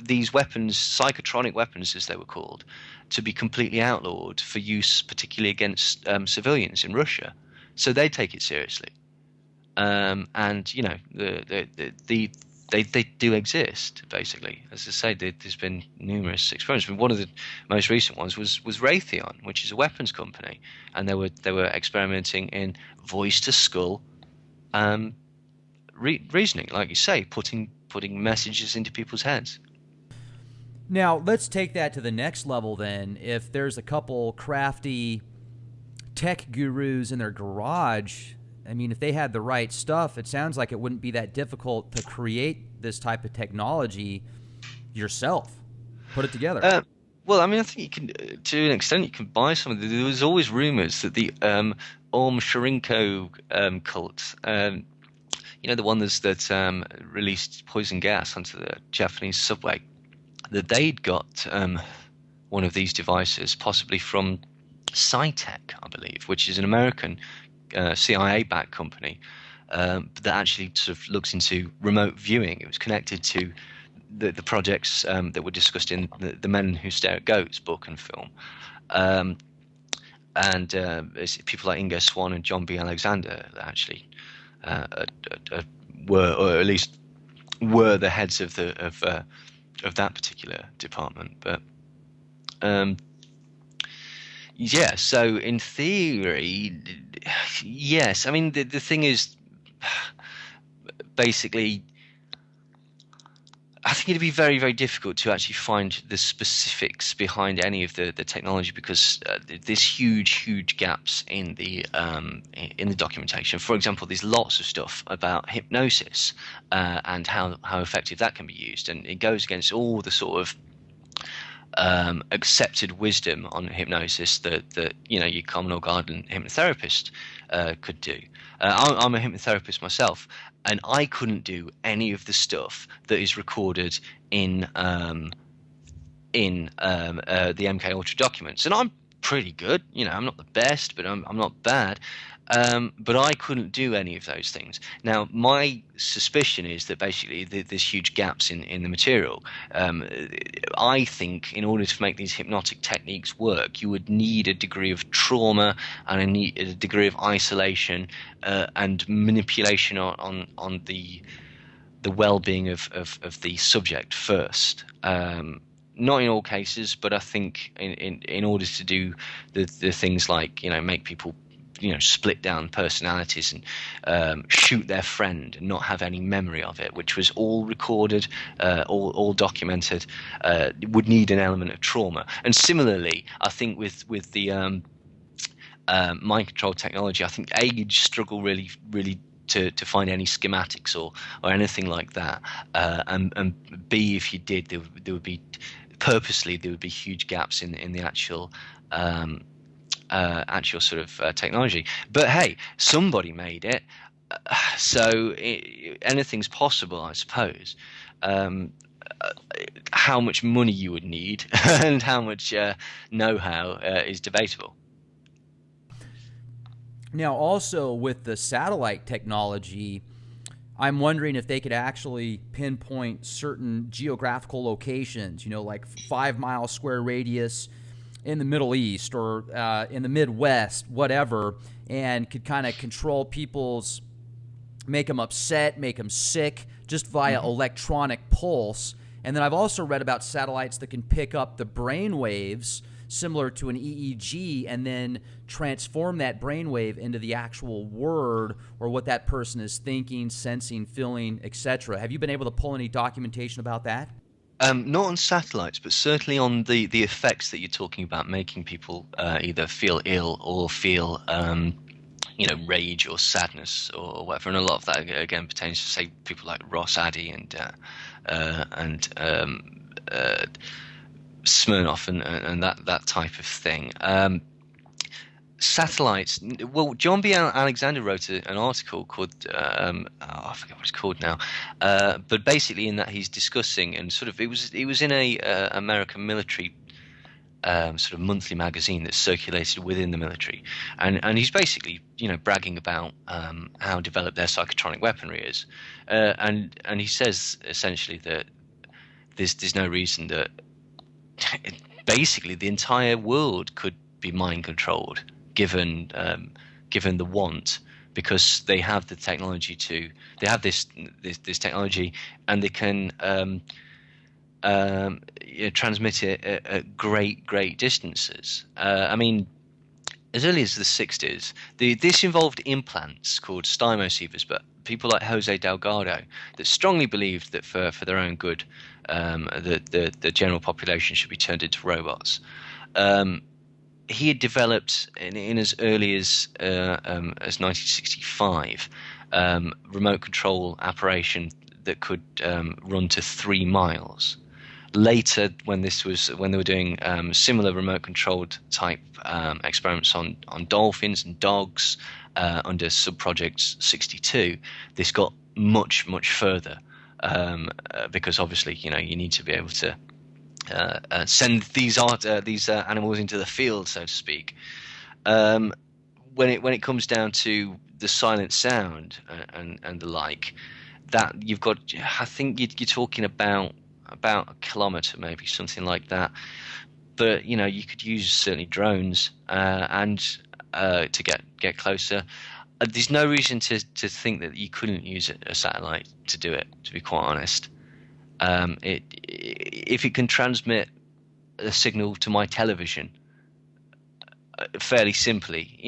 these weapons, psychotronic weapons as they were called, to be completely outlawed for use, particularly against civilians in Russia. So they take it seriously, and they do exist. Basically, as I say, there's been numerous experiments. One of the most recent ones was Raytheon, which is a weapons company, and they were experimenting in voice to skull reasoning, like you say, putting messages into people's heads. Now, let's take that to the next level then. If there's a couple crafty tech gurus in their garage, I mean, if they had the right stuff, it sounds like it wouldn't be that difficult to create this type of technology yourself, put it together. Well, I mean, I think you can, to an extent, you can buy some of the. There was always rumors that the Om Shirinko cult, the one that released poison gas onto the Japanese subway, that they'd got one of these devices, possibly from Cytec, I believe, which is an American CIA-backed company that actually sort of looks into remote viewing. It was connected to the projects that were discussed in the Men Who Stare at Goats book and film. And it's people like Inga Swan and John B. Alexander that actually were, or at least were, the heads of that particular department. But yeah, so in theory, yes. I mean, the thing is, basically, I think it'd be very, very difficult to actually find the specifics behind any of the technology, because there's huge gaps in the documentation. For example, there's lots of stuff about hypnosis and how effective that can be used, and it goes against all the sort of accepted wisdom on hypnosis that your common or garden hypnotherapist could do. I'm a hypnotherapist myself, and I couldn't do any of the stuff that is recorded in the MK Ultra documents. And I'm pretty good, I'm not the best, but I'm not bad. But I couldn't do any of those things. Now, my suspicion is that basically there's huge gaps in the material. I think in order to make these hypnotic techniques work, you would need a degree of trauma and a degree of isolation and manipulation on the well-being of the subject first. Not in all cases, but I think in order to do the things like make people split down personalities and shoot their friend and not have any memory of it, which was all recorded, all documented, would need an element of trauma. And similarly, I think with the mind control technology, I think age struggle really to find any schematics or anything like that. And B, if you did, there would be huge gaps in the actual sort of technology. But hey, somebody made it, so anything's possible, I suppose. How much money you would need and how much know-how is debatable. Now, also with the satellite technology, I'm wondering if they could actually pinpoint certain geographical locations, like 5 mile square radius in the Middle East or in the Midwest, whatever, and could kind of control people's, make them upset, make them sick, just via electronic pulse. And then I've also read about satellites that can pick up the brain waves similar to an EEG and then transform that brainwave into the actual word or what that person is thinking, sensing, feeling, etc. Have you been able to pull any documentation about that? Not on satellites, but certainly on the effects that you're talking about, making people either feel ill or feel rage or sadness or whatever. And a lot of that again pertains to, say, people like Ross Addy and Smirnoff and that type of thing. Satellites. Well, John B. Alexander wrote an article called I forget what it's called now, but basically in that he's discussing, and sort of it was in a American military sort of monthly magazine that's circulated within the military, and he's basically bragging about how developed their psychotronic weaponry is, and he says essentially that there's no reason that basically the entire world could be mind controlled given the want, because they have the technology they have this technology, and they can transmit it at great distances. I mean, as early as the 60s, this involved implants called stymosevers, but people like Jose Delgado that strongly believed that for their own good, the general population should be turned into robots. He had developed in as early as 1965 remote control operation that could run to 3 miles. Later, when they were doing similar remote controlled type experiments on dolphins and dogs under Subproject 62, this got much further, because obviously you need to be able to send these animals into the field, so to speak. When it comes down to the silent sound and the like, that you've got, I think you're talking about a kilometre, maybe something like that. But you could use certainly drones and to get closer. There's no reason to think that you couldn't use a satellite to do it, to be quite honest. If it can transmit a signal to my television fairly simply,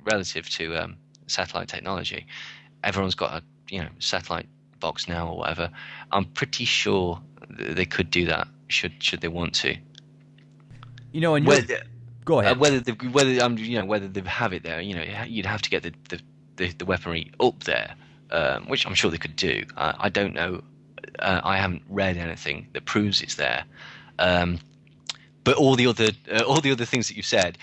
relative to satellite technology, everyone's got a satellite box now or whatever. I'm pretty sure they could do that should they want to. And go ahead. Whether they have it there, you'd have to get the weaponry up there, which I'm sure they could do. I don't know. I haven't read anything that proves it's there. But all the other things that you've said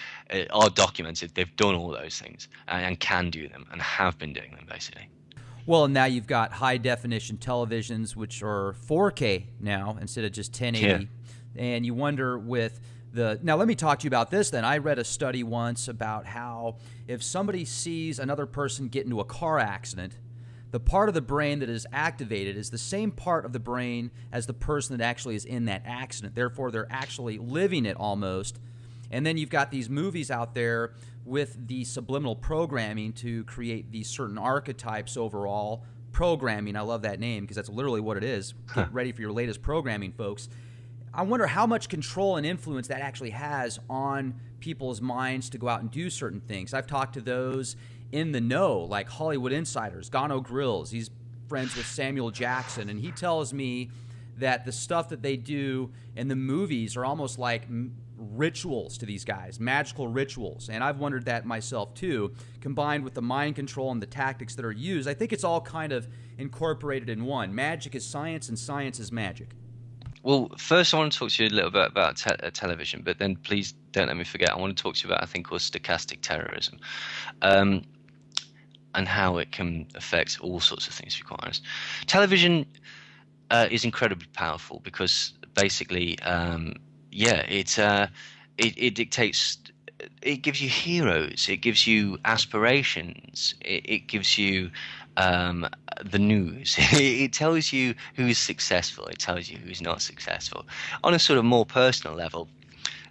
are documented. They've done all those things and can do them and have been doing them, basically. Well, now you've got high definition televisions, which are 4K now instead of just 1080. Yeah. And you wonder now let me talk to you about this then. I read a study once about how if somebody sees another person get into a car accident, the part of the brain that is activated is the same part of the brain as the person that actually is in that accident. Therefore, they're actually living it almost. And then you've got these movies out there with the subliminal programming to create these certain archetypes overall. Programming, I love that name because that's literally what it is. Get ready for your latest programming, folks. I wonder how much control and influence that actually has on people's minds to go out and do certain things. I've talked to those in the know, like Hollywood insiders, Gano Grills. He's friends with Samuel Jackson, and he tells me that the stuff that they do in the movies are almost like rituals to these guys, magical rituals. And I've wondered that myself too, combined with the mind control and the tactics that are used. I think it's all kind of incorporated in one. Magic is science and science is magic. Well, first I want to talk to you a little bit about television, but then please don't let me forget, I want to talk to you about a thing called stochastic terrorism, and how it can affect all sorts of things, to be quite honest. Television is incredibly powerful because basically, it dictates. It gives you heroes. It gives you aspirations. It gives you the news. It tells you who is successful. It tells you who is not successful. On a sort of more personal level,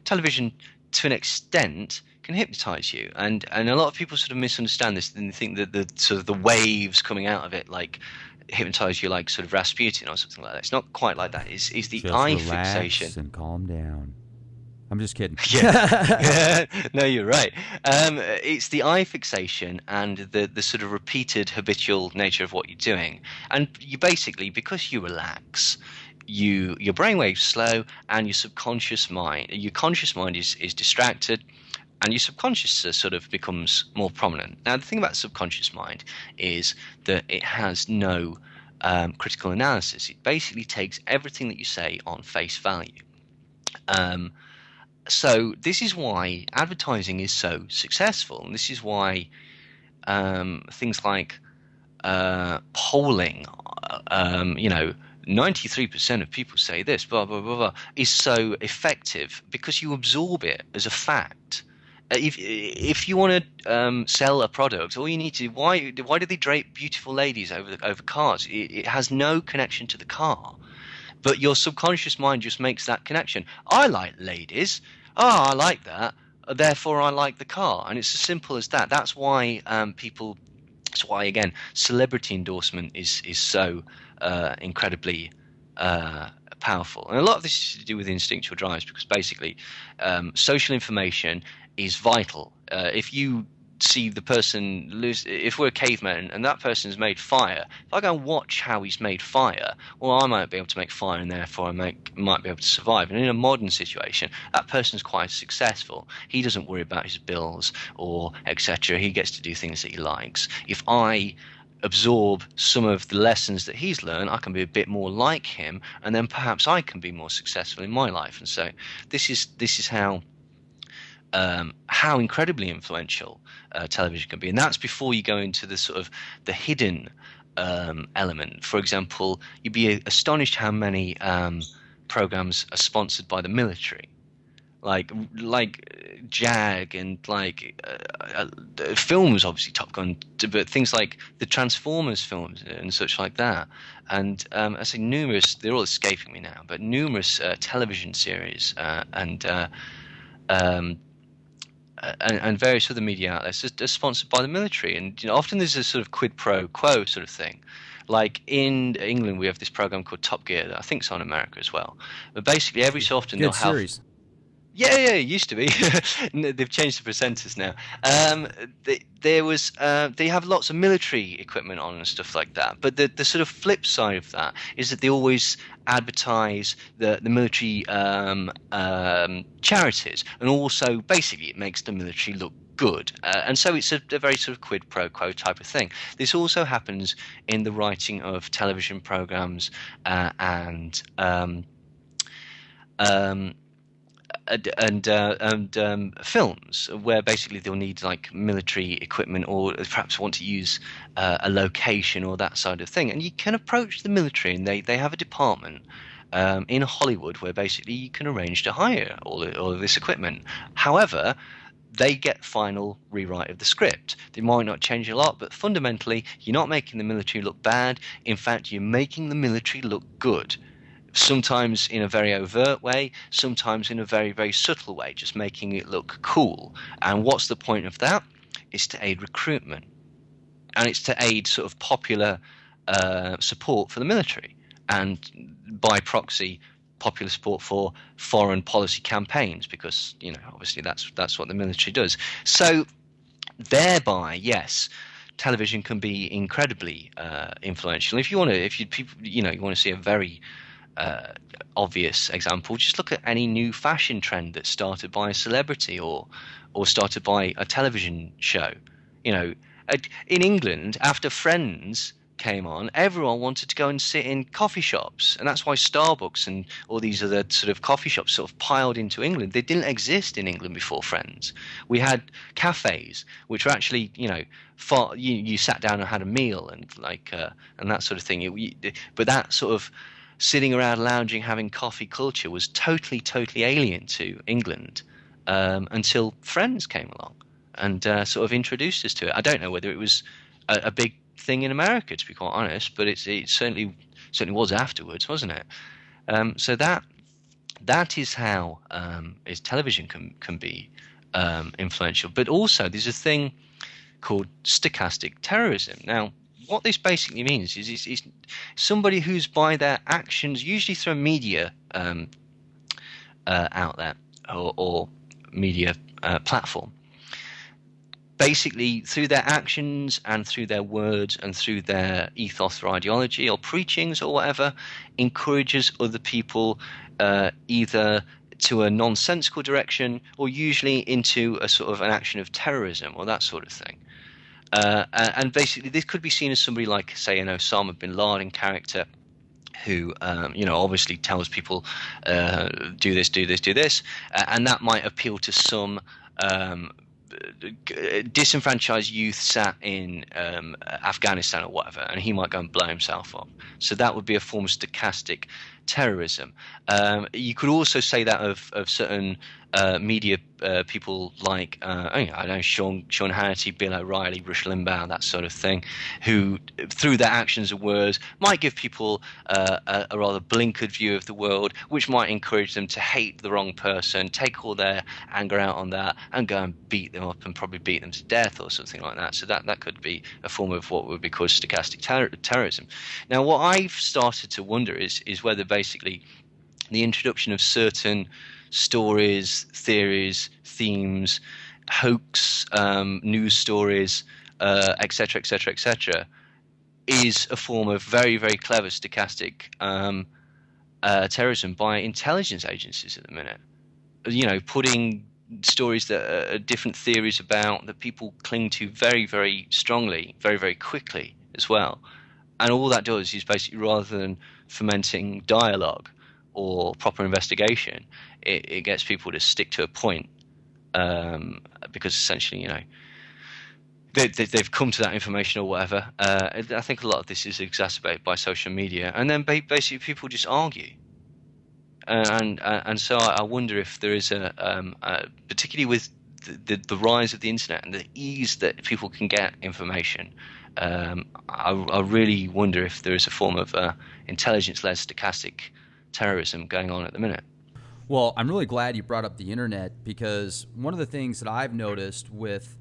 television, to an extent, can hypnotize you, and a lot of people sort of misunderstand this and think that the sort of the waves coming out of it like hypnotize you like sort of Rasputin or something like that. It's not quite like that. It's the just eye relax fixation and calm down. I'm just kidding. Yeah. No, you're right. It's the eye fixation and the sort of repeated habitual nature of what you're doing, and you basically, because you relax, your brainwaves slow, and your conscious mind is distracted, and your subconscious sort of becomes more prominent. Now, the thing about subconscious mind is that it has no critical analysis. It basically takes everything that you say on face value. So this is why advertising is so successful, and this is why things like polling, 93% of people say this, blah, blah, blah, blah, is so effective because you absorb it as a fact. If you want to sell a product, all you need to why do they drape beautiful ladies over cars? It has no connection to the car, but your subconscious mind just makes that connection. I like ladies. Oh, I like that. Therefore, I like the car, and it's as simple as that. That's why people. That's why, again, celebrity endorsement is so incredibly powerful. And a lot of this is to do with instinctual drives because basically social information is vital. If you see the person lose, if we're cavemen and that person's made fire, if I go and watch how he's made fire, well, I might be able to make fire and therefore might be able to survive. And in a modern situation, that person's quite successful. He doesn't worry about his bills or etc. He gets to do things that he likes. If I absorb some of the lessons that he's learned, I can be a bit more like him, and then perhaps I can be more successful in my life. And so this is how incredibly influential television can be, and that's before you go into the sort of the hidden element. For example, you'd be astonished how many programs are sponsored by the military, like Jag and films, obviously Top Gun, but things like the Transformers films and such like that. And I say numerous, they're all escaping me now, but numerous television series um, and various other media outlets are sponsored by the military. And often there's a sort of quid pro quo sort of thing. Like in England, we have this program called Top Gear that I think is on America as well. But basically, every so often they'll Good have. series. Yeah, it used to be. They've changed the presenters now. They have lots of military equipment on and stuff like that. But the sort of flip side of that is that they always advertise the military charities, and also basically it makes the military look good. And so it's a very sort of quid pro quo type of thing. This also happens in the writing of television programs um, and films where basically they'll need like military equipment or perhaps want to use a location or that side of thing, and you can approach the military and they have a department in Hollywood where basically you can arrange to hire all of this equipment. However, they get final rewrite of the script. They might not change a lot, but fundamentally you're not making the military look bad. In fact, you're making the military look good. Sometimes in a very overt way, sometimes in a very, very subtle way, just making it look cool. And what's the point of that? It's to aid recruitment. And it's to aid sort of popular support for the military. And by proxy, popular support for foreign policy campaigns, because, obviously that's what the military does. So thereby, yes, television can be incredibly influential. If you want to see a very obvious example, just look at any new fashion trend that's started by a celebrity or started by a television show. In England, after Friends came on, everyone wanted to go and sit in coffee shops, and that's why Starbucks and all these other sort of coffee shops sort of piled into England. They didn't exist in England before Friends. We had cafes which were actually you sat down and had a meal and and that sort of thing. But that sort of sitting around lounging having coffee culture was totally alien to England until Friends came along and sort of introduced us to it. I don't know whether it was a big thing in America, to be quite honest, but it certainly was afterwards, wasn't it? So that is how is television can be influential. But also there's a thing called stochastic terrorism. Now, what this basically means is somebody who's by their actions, usually through a media outlet or media platform, basically through their actions and through their words and through their ethos or ideology or preachings or whatever, encourages other people either to a nonsensical direction or usually into a sort of an action of terrorism or that sort of thing. And basically this could be seen as somebody like, say, an Osama bin Laden character, who obviously tells people do this, do this, do this, and that might appeal to some disenfranchised youth sat in Afghanistan or whatever, and he might go and blow himself up. So that would be a form of stochastic terrorism. You could also say that of certain media people like I don't know, Sean Hannity, Bill O'Reilly, Rush Limbaugh, that sort of thing, who through their actions and words might give people a rather blinkered view of the world, which might encourage them to hate the wrong person, take all their anger out on that, and go and beat them up and probably beat them to death or something like that. So that could be a form of what would be called stochastic terrorism. Now, what I've started to wonder is whether basically the introduction of certain stories, theories, themes, hoax, news stories, etc., etc., etc., is a form of very, very clever stochastic terrorism by intelligence agencies at the minute. Putting stories that are different theories about that people cling to very, very strongly, very, very quickly as well. And all that does is basically, rather than fomenting dialogue or proper investigation, it gets people to stick to a point, because essentially, they've come to that information or whatever. I think a lot of this is exacerbated by social media, and then basically people just argue. And so I wonder if there is particularly with the rise of the internet and the ease that people can get information, I really wonder if there is a form of intelligence-led stochastic terrorism going on at the minute. Well, I'm really glad you brought up the internet, because one of the things that I've noticed with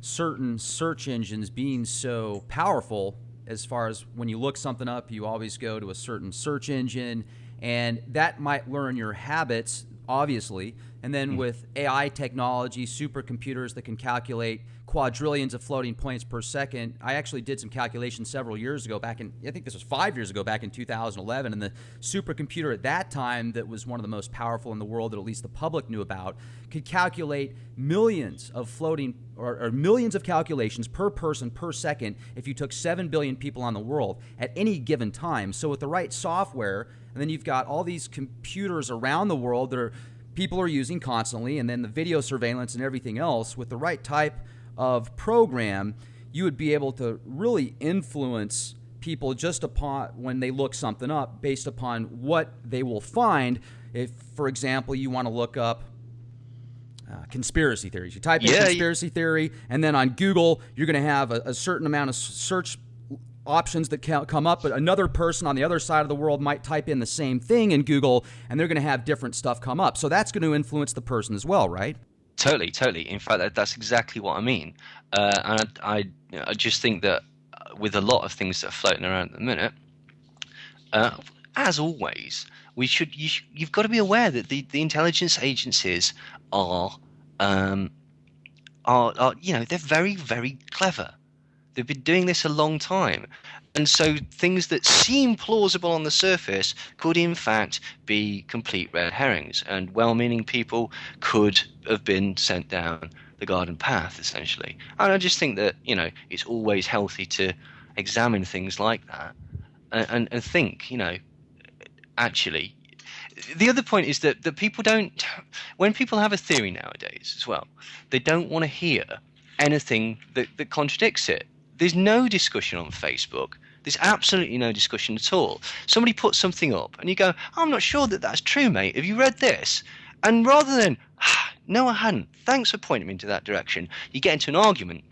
certain search engines being so powerful, as far as when you look something up, you always go to a certain search engine, and that might learn your habits, obviously. And then with AI technology, supercomputers that can calculate quadrillions of floating points per second. I actually did some calculations several years ago, I think this was 5 years ago, back in 2011, and the supercomputer at that time, that was one of the most powerful in the world that at least the public knew about, could calculate millions of floating or millions of calculations per person per second if you took 7 billion people on the world at any given time. So with the right software, and then you've got all these computers around the world that people are using constantly, and then the video surveillance and everything else, with the right type of program, you would be able to really influence people just upon when they look something up based upon what they will find. If, for example, you want to look up conspiracy theories, you type in conspiracy theory, and then on Google, you're going to have a certain amount of search options that come up, but another person on the other side of the world might type in the same thing in Google, and they're going to have different stuff come up. So that's going to influence the person as well, right? Totally. In fact, that's exactly what I mean. And I just think that with a lot of things that are floating around at the minute, as always, you've got to be aware that the intelligence agencies are they're very, very clever. They've been doing this a long time. And so things that seem plausible on the surface could in fact be complete red herrings, and well-meaning people could have been sent down the garden path, essentially. And I just think that, it's always healthy to examine things like that and think, actually. The other point is that people don't, when people have a theory nowadays as well, they don't want to hear anything that contradicts it. There's no discussion on Facebook. There's absolutely no discussion at all. Somebody puts something up and you go, I'm not sure that that's true, mate. Have you read this? And rather than, no, I hadn't. Thanks for pointing me into that direction. You get into an argument.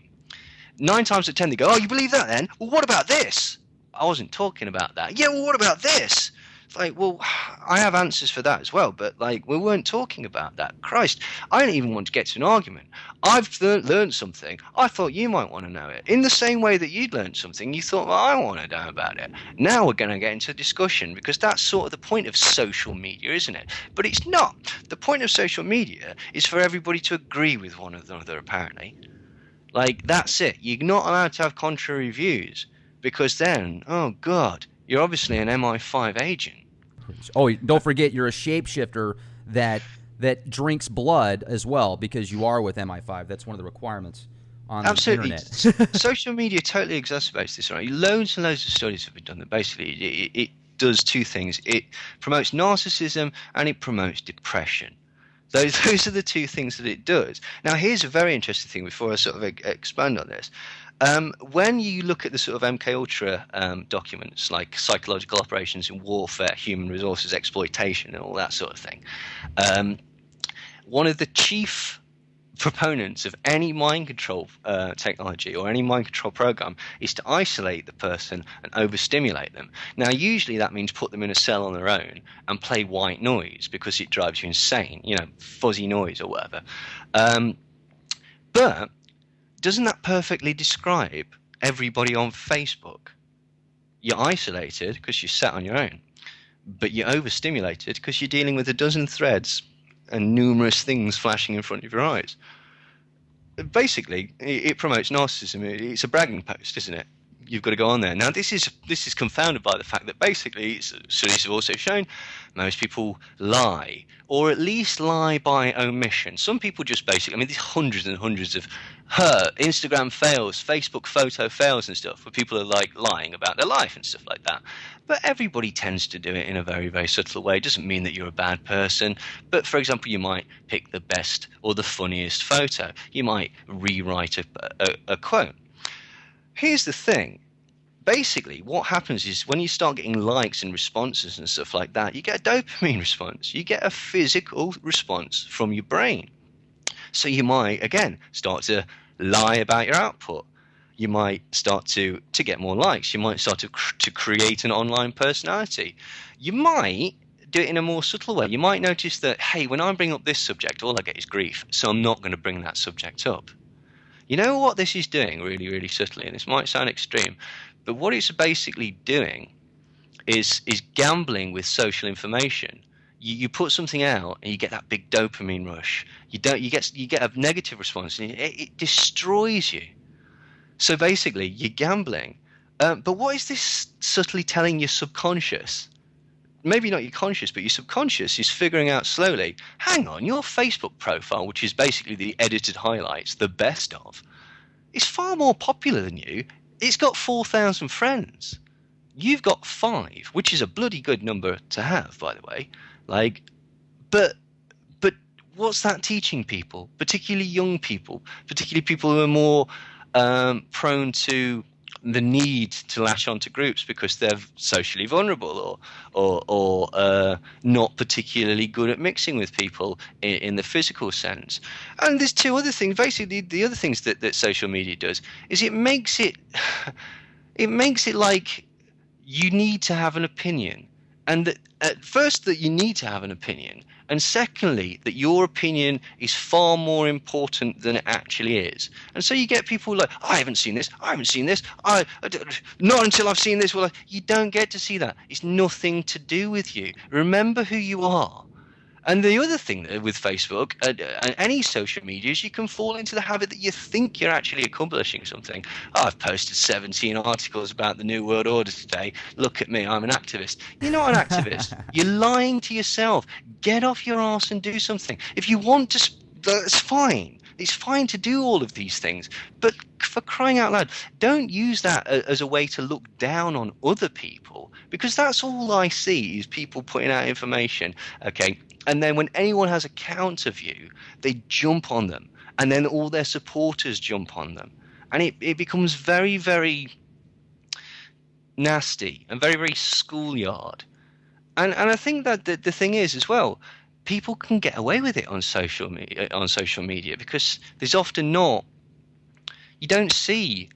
9 times out of 10, they go, oh, you believe that then? Well, what about this? I wasn't talking about that. Yeah, well, what about this? It's like, well, I have answers for that as well, but we weren't talking about that. Christ, I don't even want to get to an argument. I've learned something. I thought you might want to know it. In the same way that you'd learned something, you thought, well, I want to know about it. Now we're going to get into discussion, because that's sort of the point of social media, isn't it? But it's not. The point of social media is for everybody to agree with one another, apparently. That's it. You're not allowed to have contrary views, because then, oh God, you're obviously an MI5 agent. Oh, don't forget, you're a shapeshifter that drinks blood as well, because you are with MI5. That's one of the requirements on the internet. Social media totally exacerbates this, right? Loads and loads of studies have been done that basically it does two things. It promotes narcissism and it promotes depression. Those are the two things that it does. Now, here's a very interesting thing before I sort of expand on this. When you look at the sort of MK Ultra documents, like psychological operations in warfare, human resources exploitation, and all that sort of thing, one of the chief proponents of any mind control technology or any mind control program is to isolate the person and overstimulate them. Now, usually that means put them in a cell on their own and play white noise because it drives you insane, fuzzy noise or whatever. But doesn't that perfectly describe everybody on Facebook? You're isolated because you're sat on your own, but you're overstimulated because you're dealing with a dozen threads and numerous things flashing in front of your eyes. Basically, it promotes narcissism. It's a bragging post, isn't it? You've got to go on there. Now, this is confounded by the fact that basically, studies have also shown, most people lie, or at least lie by omission. Some people just basically, there's hundreds and hundreds of Instagram fails, Facebook photo fails and stuff, where people are like lying about their life and stuff like that. But everybody tends to do it in a very, very subtle way. It doesn't mean that you're a bad person. But for example, you might pick the best or the funniest photo. You might rewrite a quote. Here's the thing. Basically, what happens is when you start getting likes and responses and stuff like that, you get a dopamine response. You get a physical response from your brain. So you might, again, start to lie about your output. You might start to get more likes. You might start to create an online personality. You might do it in a more subtle way. You might notice that, hey, when I bring up this subject, all I get is grief. So I'm not going to bring that subject up. You know what this is doing really, really subtly, and this might sound extreme, but what it's basically doing is gambling with social information. You put something out and you get that big dopamine rush. You get a negative response and it destroys you. So basically, you're gambling. But what is this subtly telling your subconscious? Maybe not your conscious, but your subconscious is figuring out slowly, hang on, your Facebook profile, which is basically the edited highlights, the best of, is far more popular than you. It's got 4,000 friends. You've got 5, which is a bloody good number to have, by the way. But what's that teaching people, particularly young people, particularly people who are more prone to the need to latch onto groups because they're socially vulnerable or not particularly good at mixing with people in the physical sense. And there's two other things. Basically, the other things that social media does is it makes it like you need to have an opinion. And that at first that you need to have an opinion, and secondly that your opinion is far more important than it actually is. And so you get people like, I haven't seen this, not until I've seen this. Well, you don't get to see that. It's nothing to do with you. Remember who you are. And the other thing with Facebook and any social media is you can fall into the habit that you think you're actually accomplishing something. Oh, I've posted 17 articles about the New World Order today. Look at me, I'm an activist. You're not an activist. You're lying to yourself. Get off your arse and do something. If you want to, that's fine. It's fine to do all of these things. But for crying out loud, don't use that as a way to look down on other people, because that's all I see is people putting out information, okay? And then when anyone has a counter view, they jump on them. And then all their supporters jump on them. And it becomes very, very nasty and very, very schoolyard. And I think that the thing is as well, people can get away with it on social media because there's often not, you don't see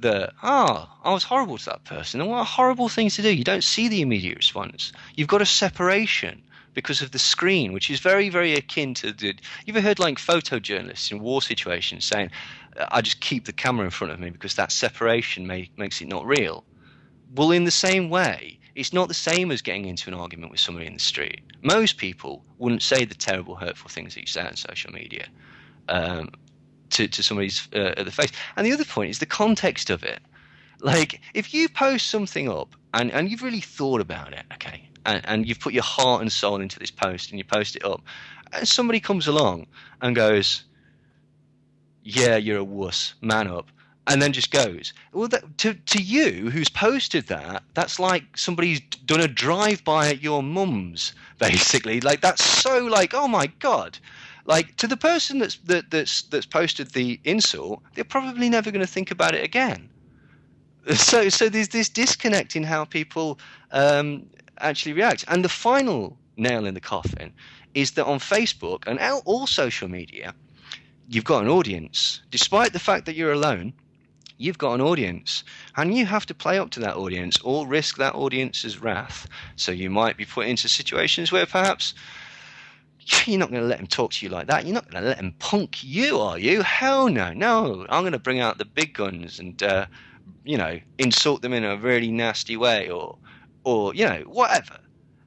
I was horrible to that person. And what a horrible thing to do. You don't see the immediate response. You've got a separation because of the screen, which is very, very akin to you ever heard like photojournalists in war situations saying, I just keep the camera in front of me because that separation makes it not real. Well, in the same way, it's not the same as getting into an argument with somebody in the street. Most people wouldn't say the terrible, hurtful things that you say on social media to somebody's at the face. And the other point is the context of it. Like, if you post something up and you've really thought about it, okay, and you've put your heart and soul into this post and you post it up, and somebody comes along and goes, yeah, you're a wuss, man up, and then just goes. Well, to you who's posted that, that's like somebody's done a drive-by at your mum's, basically. Like, that's so like, oh my God. Like, to the person that's posted the insult, they're probably never going to think about it again. So there's this disconnect in how people actually react. And the final nail in the coffin is that on Facebook and all social media, you've got an audience. Despite the fact that you're alone, you've got an audience, and you have to play up to that audience or risk that audience's wrath. So you might be put into situations where perhaps you're not going to let them talk to you like that. You're not going to let them punk you, are you? Hell no. No, I'm going to bring out the big guns and insult them in a really nasty way, or whatever.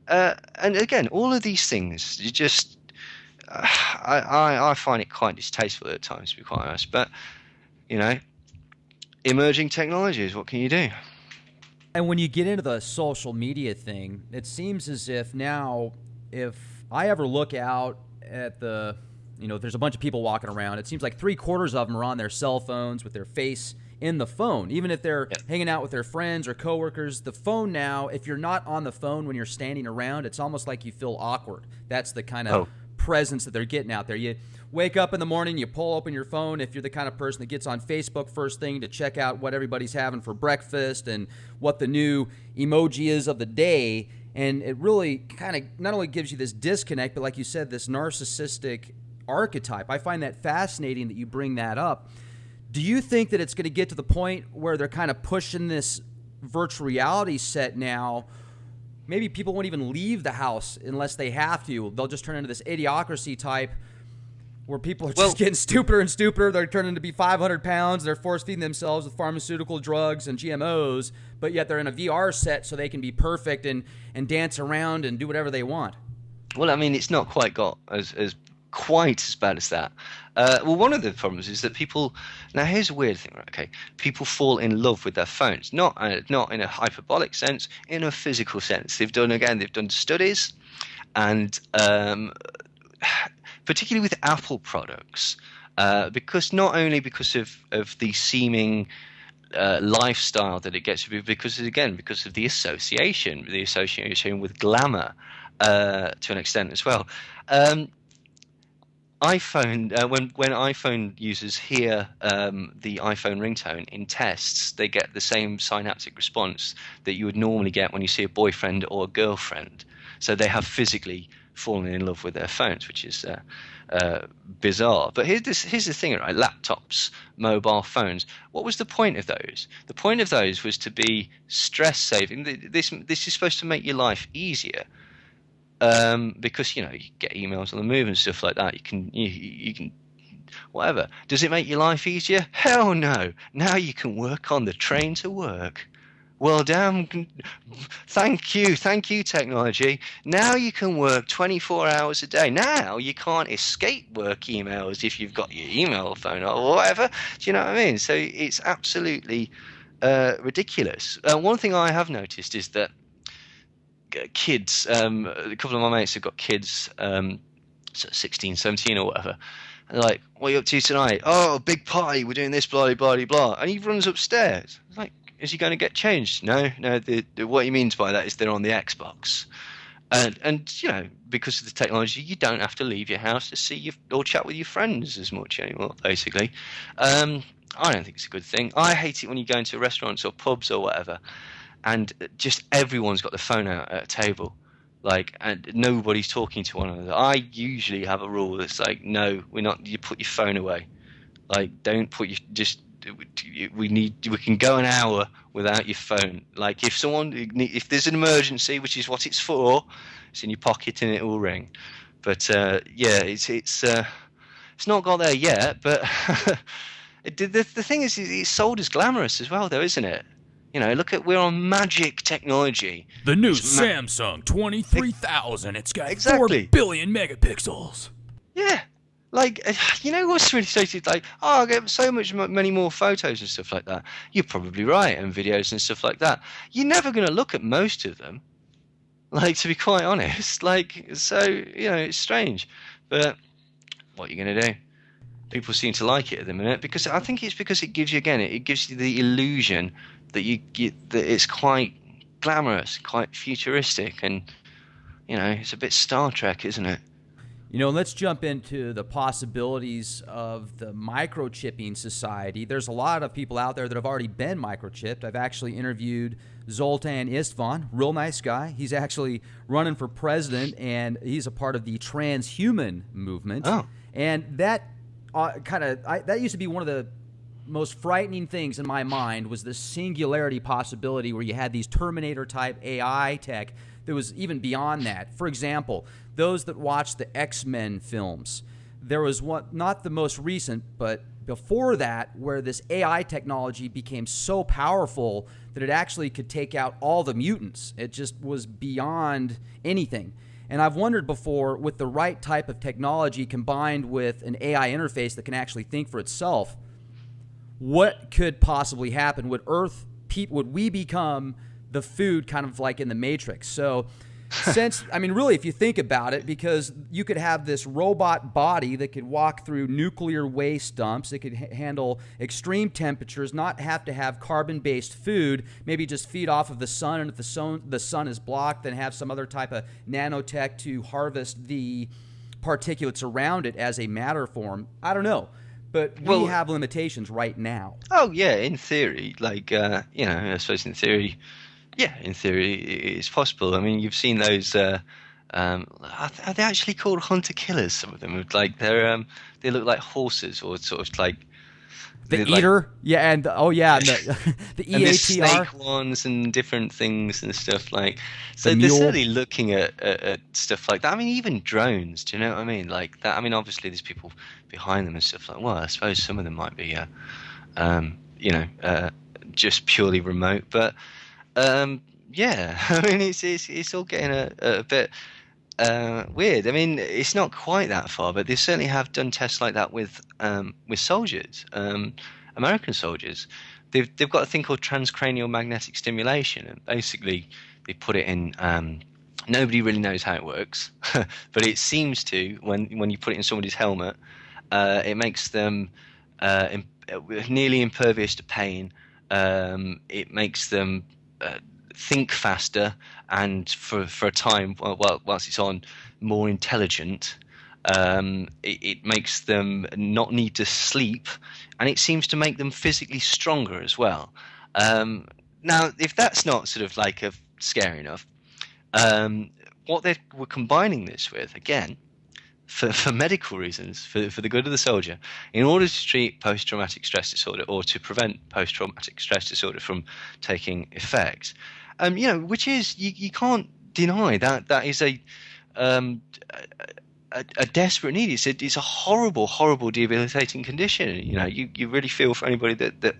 And again, all of these things, you just I find it quite distasteful at times, to be quite honest. But emerging technologies, what can you do? And when you get into the social media thing, it seems as if now, if I ever look out at there's a bunch of people walking around, it seems like 3/4 of them are on their cell phones with their face in the phone. Even if they're hanging out with their friends or coworkers, the phone now, if you're not on the phone when you're standing around, it's almost like you feel awkward. That's the kind of presence that they're getting out there. You wake up in the morning, you pull open your phone if you're the kind of person that gets on Facebook first thing to check out what everybody's having for breakfast and what the new emoji is of the day. And it really kind of not only gives you this disconnect, but like you said, this narcissistic archetype. I find that fascinating that you bring that up. Do you think that it's going to get to the point where they're kind of pushing this virtual reality set now? Maybe people won't even leave the house unless they have to. They'll just turn into this idiocracy type where people are just getting stupider and stupider. They're turning to be 500 pounds. They're force-feeding themselves with pharmaceutical drugs and GMOs, but yet they're in a VR set so they can be perfect and dance around and do whatever they want. Well, I mean, it's not quite got as quite as bad as that. Well, one of the problems is that people. Now, here's a weird thing, right? Okay, people fall in love with their phones, not in a hyperbolic sense, in a physical sense. They've done studies, and particularly with Apple products, because not only because of the seeming lifestyle that it gets, because of the association with glamour to an extent as well. iPhone, when iPhone users hear the iPhone ringtone in tests, they get the same synaptic response that you would normally get when you see a boyfriend or a girlfriend. So they have physically fallen in love with their phones, which is bizarre. But here's the thing, right? Laptops, mobile phones. What was the point of those? The point of those was to be stress saving. This is supposed to make your life easier. Because you get emails on the move and stuff like that. You can whatever. Does it make your life easier? Hell no. Now you can work on the train to work. Well, damn. Thank you, technology. Now you can work 24 hours a day. Now you can't escape work emails if you've got your email phone or whatever. Do you know what I mean? So it's absolutely ridiculous. One thing I have noticed is that kids, a couple of my mates have got kids, 16, 17 or whatever, and they're like, what are you up to tonight? Oh, big party, we're doing this, blah, blah, blah, blah. And he runs upstairs. It's like, is he going to get changed? No, what he means by that is they're on the Xbox. And because of the technology, you don't have to leave your house to see or chat with your friends as much anymore, basically. I don't think it's a good thing. I hate it when you go into restaurants or pubs or whatever, and just everyone's got the phone out at a table, and nobody's talking to one another. I usually have a rule that's like, no, we're not. You put your phone away. Don't put we can go an hour without your phone. If there's an emergency, which is what it's for, it's in your pocket and it will ring. But it's not got there yet. But the thing is, it's sold as glamorous as well, though, isn't it? We're on magic technology. The new Samsung 23,000. It's got 4 billion megapixels. Yeah. What's really stupid? I get so many more photos and stuff like that. You're probably right, and videos and stuff like that. You're never going to look at most of them. To be quite honest. So, it's strange. But what are you going to do? People seem to like it at the minute because I think it's because it gives you the illusion that that it's quite glamorous, quite futuristic, and it's a bit Star Trek, isn't it? Let's jump into the possibilities of the microchipping society. There's a lot of people out there that have already been microchipped. I've actually interviewed Zoltan Istvan, real nice guy. He's actually running for president, and he's a part of the transhuman movement. Oh. And that that used to be one of the most frightening things in my mind was the singularity possibility where you had these Terminator-type AI tech that was even beyond that. For example, those that watched the X-Men films, there was one, not the most recent, but before that, where this AI technology became so powerful that it actually could take out all the mutants. It just was beyond anything. And I've wondered before, with the right type of technology combined with an AI interface that can actually think for itself, what could possibly happen? Would we become the food kind of like in the Matrix? So really, if you think about it, because you could have this robot body that could walk through nuclear waste dumps, it could handle extreme temperatures, not have to have carbon-based food, maybe just feed off of the sun, and if the sun is blocked, then have some other type of nanotech to harvest the particulates around it as a matter form. I don't know. But we have limitations right now. Oh, yeah, in theory. I suppose in theory, it's possible. I mean, you've seen those. Are they actually called hunter-killers, some of them? They look like horses or sort of like. The eater? Yeah, and the EATR. And the snake ones and different things and stuff like. So they're certainly looking at stuff like that. I mean, even drones. Do you know what I mean? Like that. I mean, obviously there's people behind them and stuff like. Well, I suppose some of them might be, just purely remote. But I mean, it's all getting a bit weird. I mean, it's not quite that far, but they certainly have done tests like that with soldiers, American soldiers. They've got a thing called transcranial magnetic stimulation, and basically they put it in. Nobody really knows how it works, but it seems to when you put it in somebody's helmet, it makes them nearly impervious to pain. It makes them think faster, and for a time, whilst it's on, more intelligent. It makes them not need to sleep, and it seems to make them physically stronger as well. Now, if that's not sort of like scary enough, what they were combining this with, again, for medical reasons, for the good of the soldier, in order to treat post-traumatic stress disorder or to prevent post-traumatic stress disorder from taking effect, which is you can't deny that is a desperate need. It's a horrible, debilitating condition. You really feel for anybody that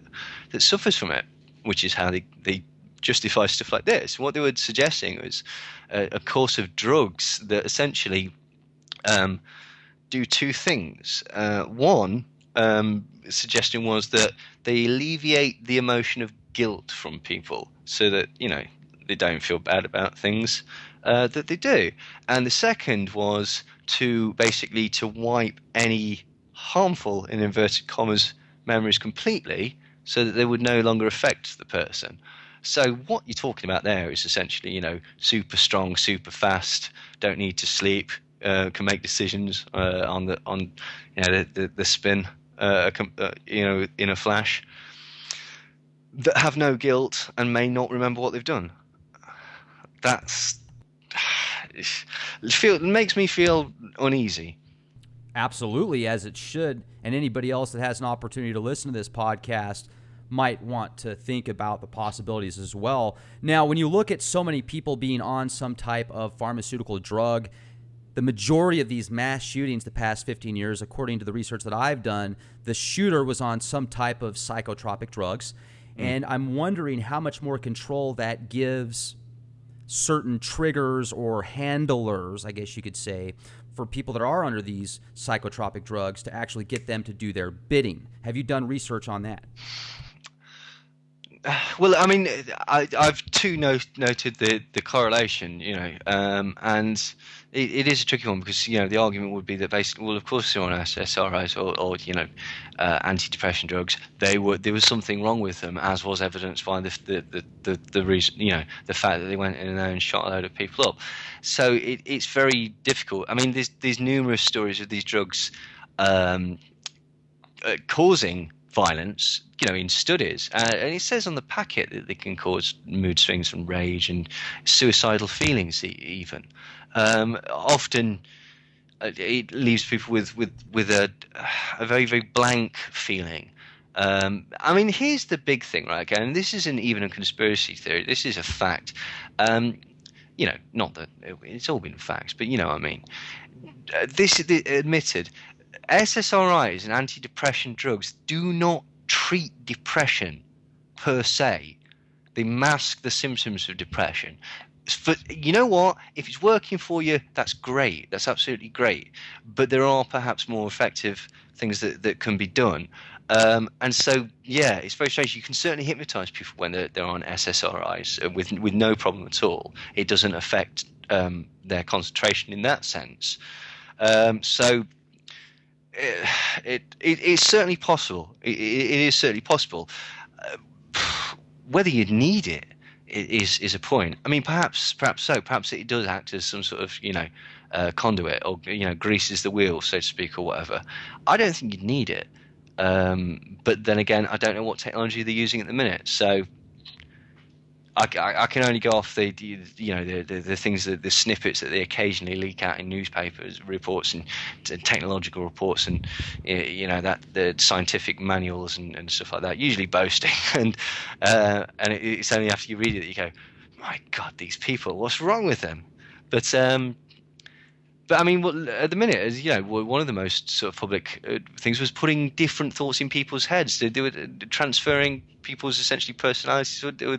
suffers from it, which is how they justify stuff like this. What they were suggesting was a course of drugs that essentially do two things. One suggestion was that they alleviate the emotion of guilt from people, so that they don't feel bad about things that they do. And the second was to wipe any harmful, in inverted commas, memories completely, so that they would no longer affect the person. So what you're talking about there is essentially, super strong, super fast, don't need to sleep, can make decisions on the spin, in a flash, that have no guilt and may not remember what they've done. It makes me feel uneasy. Absolutely, as it should. And anybody else that has an opportunity to listen to this podcast might want to think about the possibilities as well. Now, when you look at so many people being on some type of pharmaceutical drug, the majority of these mass shootings the past 15 years, according to the research that I've done, the shooter was on some type of psychotropic drugs. And I'm wondering how much more control that gives certain triggers or handlers, I guess you could say, for people that are under these psychotropic drugs to actually get them to do their bidding. Have you done research on that? Well, I mean, I've noted the correlation, and it is a tricky one because the argument would be that basically, well, of course, they're on SSRIs or antidepressant drugs. There was something wrong with them, as was evidenced by the reason, the fact that they went in there and shot a load of people up. So it's very difficult. I mean, there's numerous stories of these drugs causing violence, in studies, and it says on the packet that they can cause mood swings and rage and suicidal feelings, even. Often, it leaves people with a very, very blank feeling. I mean, here's the big thing, right? Again, and this isn't even a conspiracy theory. This is a fact. Not that it's all been facts, but you know what I mean. This is admitted. SSRIs and antidepressant drugs do not treat depression per se. They mask the symptoms of depression. You know what? If it's working for you, that's great. That's absolutely great. But there are perhaps more effective things that can be done. And so, yeah, it's very strange. You can certainly hypnotize people when they're on SSRIs with no problem at all. It doesn't affect their concentration in that sense. So it's certainly possible. It is certainly possible. Whether you need it is a point. I mean, perhaps so. Perhaps it does act as some sort of conduit, or greases the wheel, so to speak, or whatever. I don't think you'd need it. But then again, I don't know what technology they're using at the minute. So I can only go off the things, the snippets that they occasionally leak out in newspapers reports and technological reports, and that the scientific manuals and stuff like that, usually boasting, and it's only after you read it that you go, my God, these people, what's wrong with them? But I mean, at the minute, as one of the most sort of public things was putting different thoughts in people's heads. They were transferring people's essentially personalities, or they were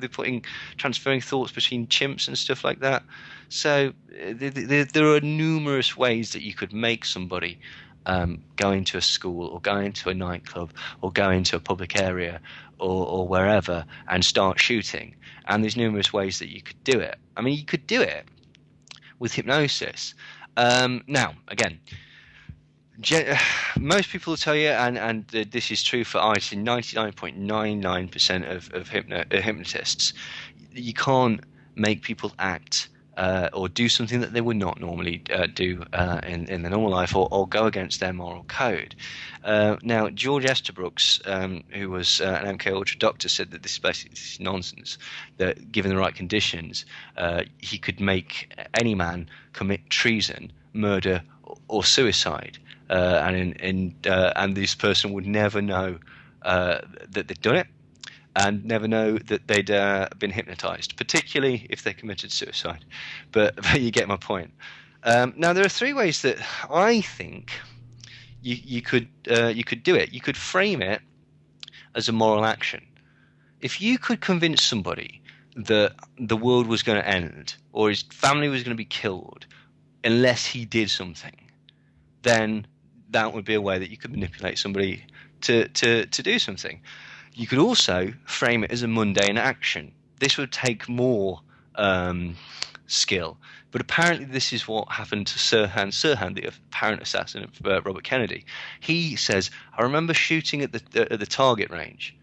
transferring thoughts between chimps and stuff like that. So there are numerous ways that you could make somebody go into a school, or go into a nightclub, or go into a public area, or wherever, and start shooting. And there's numerous ways that you could do it. I mean, you could do it with hypnosis. Now, again, most people will tell you, and this is true for 99.99% of hypnotists, you can't make people act or do something that they would not normally do in their normal life, or go against their moral code. Now, George Estabrooks, who was an MK Ultra doctor, said that this is basically nonsense, that given the right conditions, he could make any man commit treason, murder, or suicide, and this person would never know that they'd done it, and never know that they'd been hypnotized, particularly if they committed suicide. But you get my point. Now, there are three ways that I think you could do it. You could frame it as a moral action. If you could convince somebody that the world was going to end, or his family was going to be killed unless he did something, then that would be a way that you could manipulate somebody to do something. You could also frame it as a mundane action. This would take more skill, but apparently this is what happened to Sirhan, the apparent assassin of Robert Kennedy. He says, I remember shooting at the target range.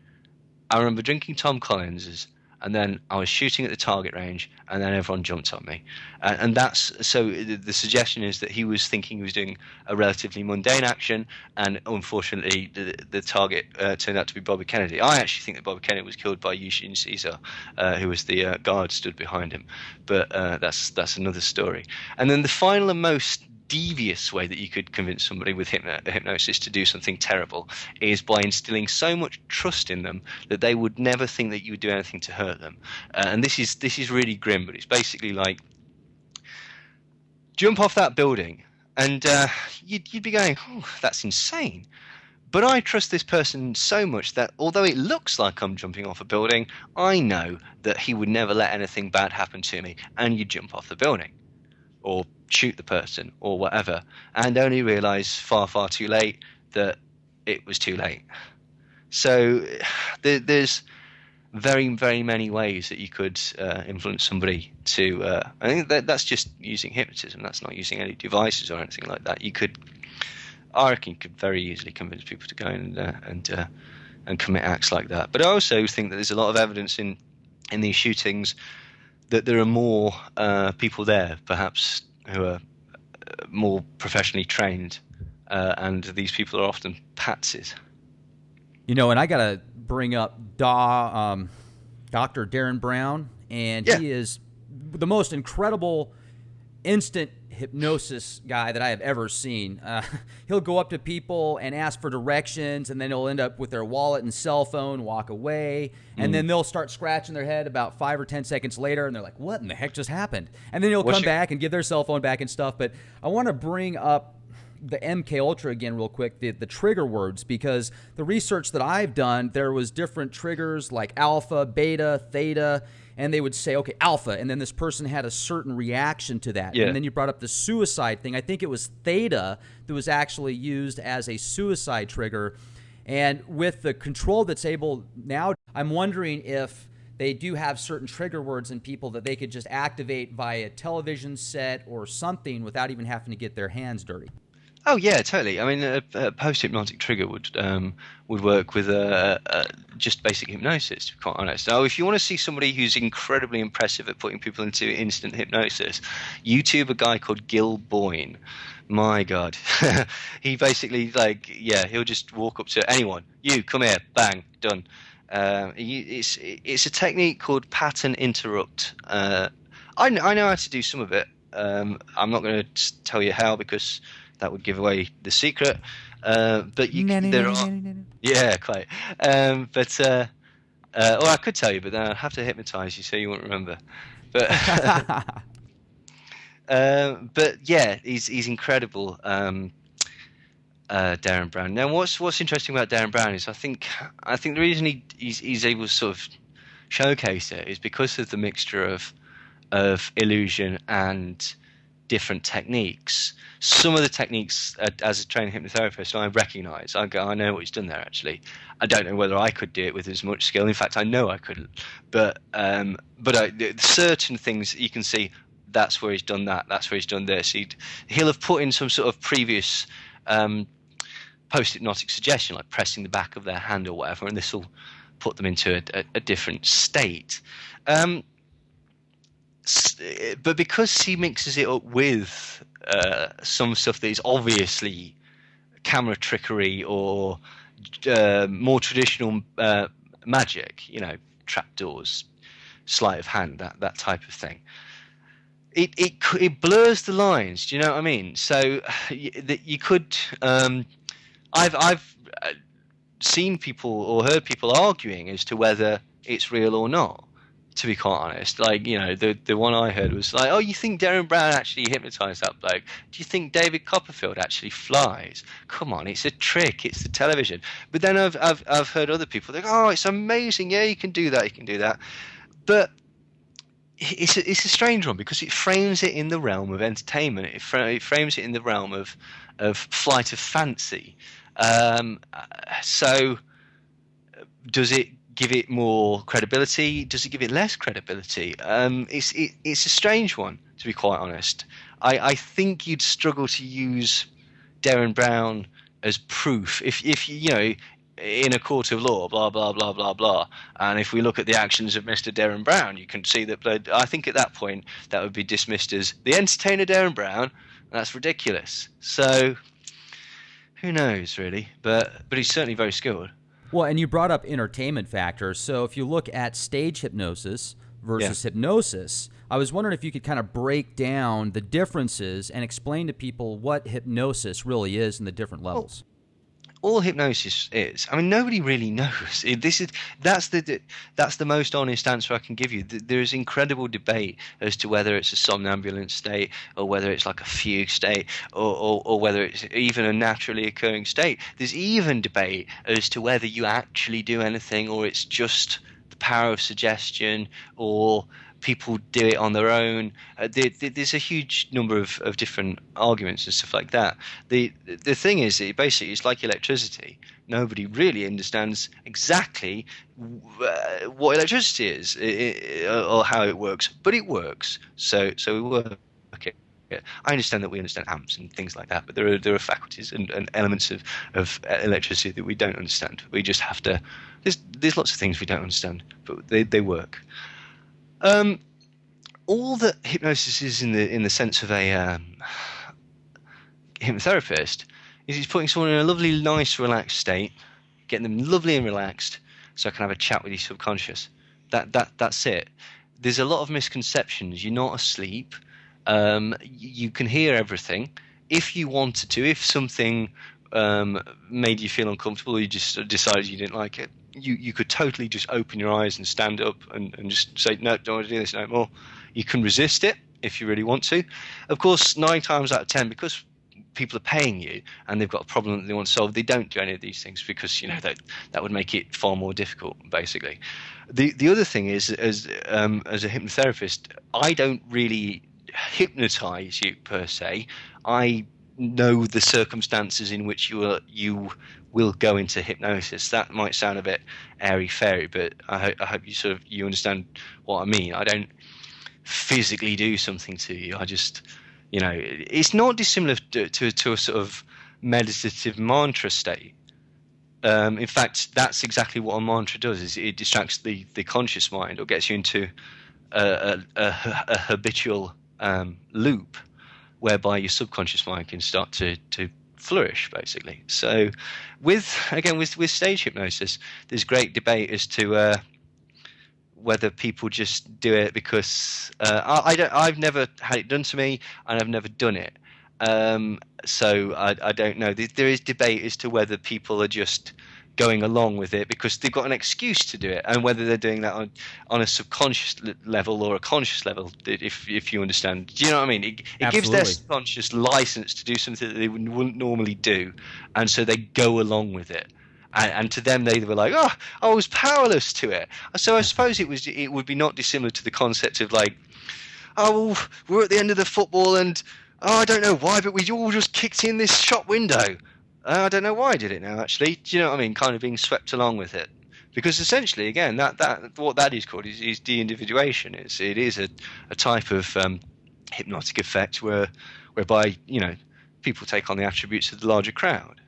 I remember drinking Tom Collins's, and then I was shooting at the target range, and then everyone jumped on me. And that's so. The suggestion is that he was thinking he was doing a relatively mundane action, and unfortunately, the target turned out to be Bobby Kennedy. I actually think that Bobby Kennedy was killed by Eugene Caesar, who was the guard stood behind him. But that's another story. And then the final and most devious way that you could convince somebody with hypnosis to do something terrible is by instilling so much trust in them that they would never think that you would do anything to hurt them. And this is really grim, but it's basically like, jump off that building, and you'd be going, oh, that's insane. But I trust this person so much that although it looks like I'm jumping off a building, I know that he would never let anything bad happen to me, and you jump off the building, or shoot the person, or whatever, and only realize far, far too late that it was too late. So there's very, very many ways that you could influence somebody to. I think that's just using hypnotism. That's not using any devices or anything like that. I reckon, you could very easily convince people to go in and commit acts like that. But I also think that there's a lot of evidence in these shootings that there are more people there, perhaps, who are more professionally trained, and these people are often patsies. And I got to bring up Dr. Darren Brown, and he is the most incredible instant hypnosis guy that I have ever seen. He'll go up to people and ask for directions, and then he'll end up with their wallet and cell phone, walk away, and then they'll start scratching their head about 5 or 10 seconds later, and they're like, what in the heck just happened? And then he'll come back and give their cell phone back and stuff. But I want to bring up the MK Ultra again real quick, the trigger words, because the research that I've done, there was different triggers like alpha, beta, theta, and they would say, okay, alpha, and then this person had a certain reaction to that. And then you brought up the suicide thing. I think it was theta that was actually used as a suicide trigger. And with the control that's able now, I'm wondering if they do have certain trigger words in people that they could just activate via television set or something without even having to get their hands dirty. Oh yeah, totally. I mean, a post-hypnotic trigger would work with just basic hypnosis, to be quite honest. Now, if you want to see somebody who's incredibly impressive at putting people into instant hypnosis, YouTube a guy called Gil Boyne. My God, he basically he'll just walk up to anyone. You come here, bang, done. It's a technique called pattern interrupt. I know how to do some of it. I'm not going to tell you how, because that would give away the secret. But yeah, quite. Or I could tell you, but then I'd have to hypnotize you, so you won't remember. But but yeah, he's incredible. Darren Brown. Now, what's interesting about Darren Brown is I think the reason he's able to sort of showcase it is because of the mixture of illusion and different techniques. Some of the techniques, as a trained hypnotherapist, I recognise. I know what he's done there. Actually, I don't know whether I could do it with as much skill. In fact, I know I couldn't. But certain things you can see. That's where he's done that. That's where he's done this. He'll have put in some sort of previous post-hypnotic suggestion, like pressing the back of their hand or whatever, and this will put them into a different state. But because he mixes it up with some stuff that is obviously camera trickery or more traditional magic, trapdoors, sleight of hand, that type of thing, it blurs the lines. Do you know what I mean? So you could. I've seen people or heard people arguing as to whether it's real or not. To be quite honest, the one I heard was like, "Oh, you think Darren Brown actually hypnotized that bloke? Do you think David Copperfield actually flies? Come on, it's a trick. It's the television." But then I've heard other people like, "Oh, it's amazing. Yeah, you can do that. You can do that." But it's a strange one because it frames it in the realm of entertainment. It frames it in the realm of flight of fancy. So does it give it more credibility? Does it give it less credibility? It's a strange one, to be quite honest. I think you'd struggle to use Darren Brown as proof if in a court of law, blah blah blah blah blah. And if we look at the actions of Mr. Darren Brown, you can see that. I think at that point that would be dismissed as the entertainer Darren Brown. That's ridiculous. So who knows, really? But he's certainly very skilled. Well, and you brought up entertainment factor. So if you look at stage hypnosis versus hypnosis, I was wondering if you could kind of break down the differences and explain to people what hypnosis really is and the different levels. All hypnosis is. I mean, nobody really knows. That's the most honest answer I can give you. There is incredible debate as to whether it's a somnambulant state or whether it's like a fugue state or whether it's even a naturally occurring state. There's even debate as to whether you actually do anything or it's just the power of suggestion or people do it on their own. There's a huge number of different arguments and stuff like that. The thing is, basically it's like electricity. Nobody really understands exactly what electricity is or how it works, but it works. So we work it. I understand that we understand amps and things like that, but there are faculties and elements of electricity that we don't understand. We just have to. There's lots of things we don't understand, but they work. All that hypnosis is in the sense of a hypnotherapist is he's putting someone in a lovely, nice, relaxed state, getting them lovely and relaxed, so I can have a chat with your subconscious. That's it. There's a lot of misconceptions. You're not asleep. You can hear everything. If you wanted to, if something made you feel uncomfortable, or you just decided you didn't like it, you could totally just open your eyes and stand up and just say, no, don't want to do this no more. You can resist it if you really want to. Of course, 9 times out of 10, because people are paying you and they've got a problem that they want to solve, they don't do any of these things because that would make it far more difficult, basically. The other thing is, as a hypnotherapist, I don't really hypnotize you per se. I know the circumstances in which you will go into hypnosis. That might sound a bit airy-fairy, but I hope you understand what I mean. I don't physically do something to you. I just, it's not dissimilar to a sort of meditative mantra state. In fact, that's exactly what a mantra does. Is it distracts the conscious mind or gets you into a habitual loop whereby your subconscious mind can start to flourish, basically. So with stage hypnosis, there's great debate as to whether people just do it because I've never had it done to me and I've never done it. So I don't know. There is debate as to whether people are just going along with it because they've got an excuse to do it, and whether they're doing that on a subconscious level or a conscious level, if you understand. Do you know what I mean? It gives their subconscious license to do something that they wouldn't normally do, and so they go along with it. And to them, they were like, "Oh, I was powerless to it." So I suppose it would be not dissimilar to the concept of like, "Oh, we're at the end of the football, and I don't know why, but we all just kicked in this shop window. I don't know why I did it now, actually." Do you know what I mean? Kind of being swept along with it, because essentially, again, that what that is called is deindividuation. It is a type of hypnotic effect whereby people take on the attributes of the larger crowd.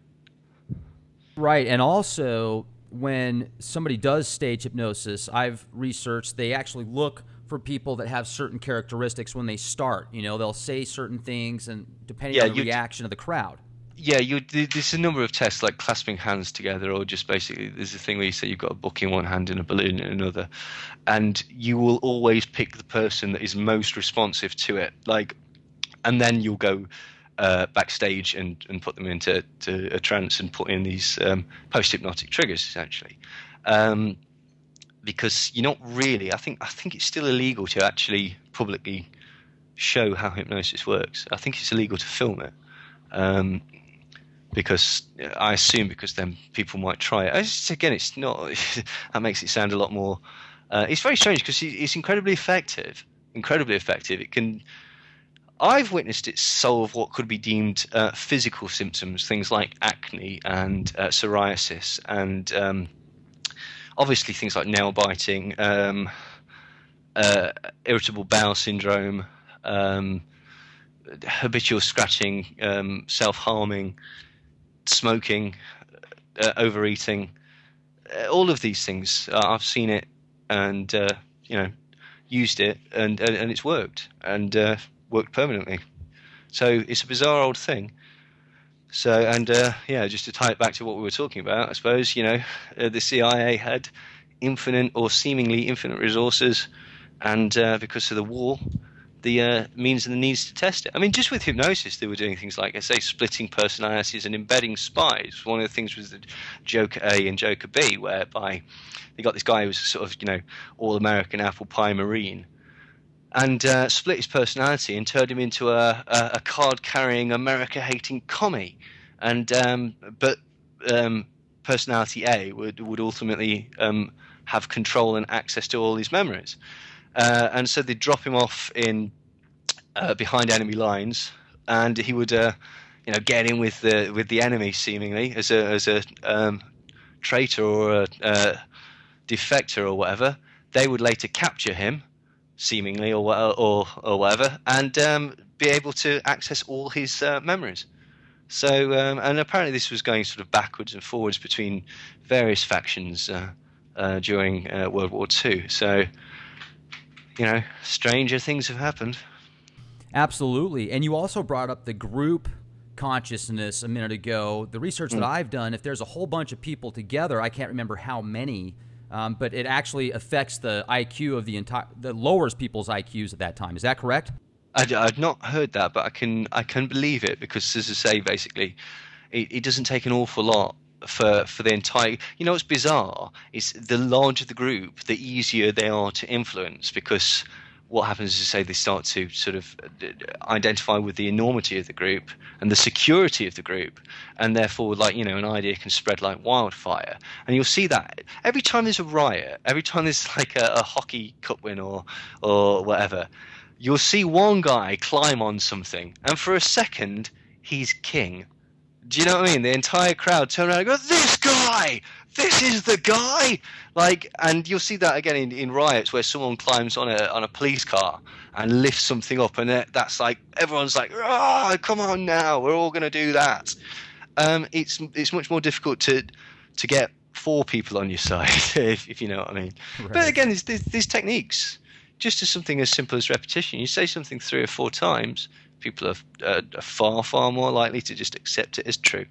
Right, and also when somebody does stage hypnosis, I've researched they actually look for people that have certain characteristics when they start. They'll say certain things, and depending on the reaction of the crowd. Yeah, there's a number of tests like clasping hands together, or just basically there's a thing where you say you've got a book in one hand and a balloon in another, and you will always pick the person that is most responsive to it. And then you'll go backstage and put them into a trance and put in these post-hypnotic triggers, essentially. Because you're not really, I think it's still illegal to actually publicly show how hypnosis works. I think it's illegal to film it. Because then people might try it. It's not. That makes it sound a lot more. It's very strange because it's incredibly effective. Incredibly effective. It can. I've witnessed it solve what could be deemed physical symptoms, things like acne and psoriasis, and obviously things like nail biting, irritable bowel syndrome, habitual scratching, self-harming, smoking, overeating, all of these things. I've seen it and used it, and it's worked, and worked permanently. So it's a bizarre old thing. So, and just to tie it back to what we were talking about, I suppose, the CIA had infinite or seemingly infinite resources, and because of the war, the means and the needs to test it. I mean, just with hypnosis, they were doing things like, I say, splitting personalities and embedding spies. One of the things was the Joker A and Joker B, whereby they got this guy who was sort of, all-American apple pie Marine, and split his personality and turned him into a card-carrying, America-hating commie. And but personality A would ultimately have control and access to all his memories. and so they'd drop him off in behind enemy lines, and he would get in with the enemy seemingly as a traitor or a defector or whatever. They would later capture him, seemingly or whatever, and be able to access all his memories. So, and apparently this was going sort of backwards and forwards between various factions during World War II. So, stranger things have happened. Absolutely. And you also brought up the group consciousness a minute ago. The research that I've done, if there's a whole bunch of people together, I can't remember how many, but it actually affects the IQ of that lowers people's IQs at that time. Is that correct? I'd not heard that, but I can believe it, because, as I say, basically, it doesn't take an awful lot for the entire. What's bizarre is the larger the group, the easier they are to influence, because what happens is, say, they start to sort of identify with the enormity of the group and the security of the group, and therefore, an idea can spread like wildfire. And you'll see that every time there's a riot, every time there's like a hockey cup win or whatever, you'll see one guy climb on something, and for a second, he's king. Do you know what I mean? The entire crowd turn around and go, "This guy! This is the guy!" And you'll see that again in riots, where someone climbs on a police car and lifts something up, and that's like, everyone's like, "Ah, come on now, we're all going to do that." It's much more difficult to get 4 people on your side, if you know what I mean. Right. But again, these techniques, just as something as simple as repetition. You say something 3 or 4 times, people are far, far more likely to just accept it as true.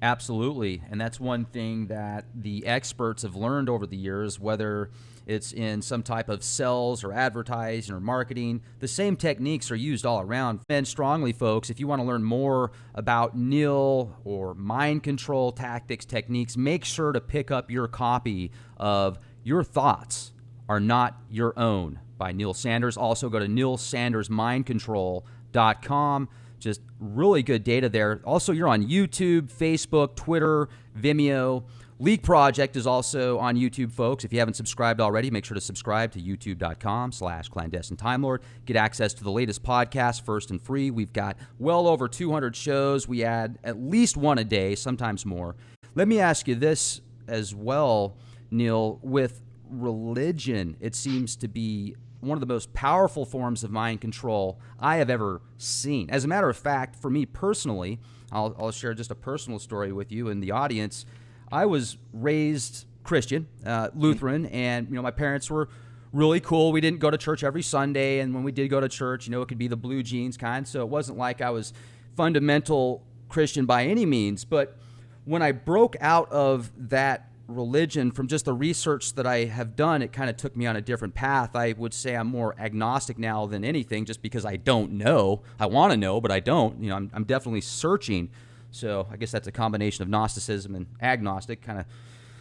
Absolutely. And that's one thing that the experts have learned over the years, whether it's in some type of sales or advertising or marketing. The same techniques are used all around. And strongly, folks, if you want to learn more about Neil or mind control tactics, techniques, make sure to pick up your copy of Your Thoughts Are Not Your Own by Neil Sanders. Also go to neilsandersmindcontrol.com. Just really good data there. Also, you're on YouTube, Facebook, Twitter, Vimeo. Leak Project is also on YouTube, folks. If you haven't subscribed already, make sure to subscribe to youtube.com/clandestine Time Lord. Get access to the latest podcast first and free. We've got well over 200 shows. We add at least one a day, sometimes more. Let me ask you this as well, Neil. With religion, it seems to be one of the most powerful forms of mind control I have ever seen. As a matter of fact, for me personally, I'll share just a personal story with you and the audience. I was raised Christian, Lutheran, and my parents were really cool. We didn't go to church every Sunday, and when we did go to church, it could be the blue jeans kind, so it wasn't like I was fundamental Christian by any means. But when I broke out of that religion, from just the research that I have done, it kind of took me on a different path. I would say I'm more agnostic now than anything, just because I don't know. I want to know, but I don't. I'm definitely searching. So I guess that's a combination of Gnosticism and agnostic, kind of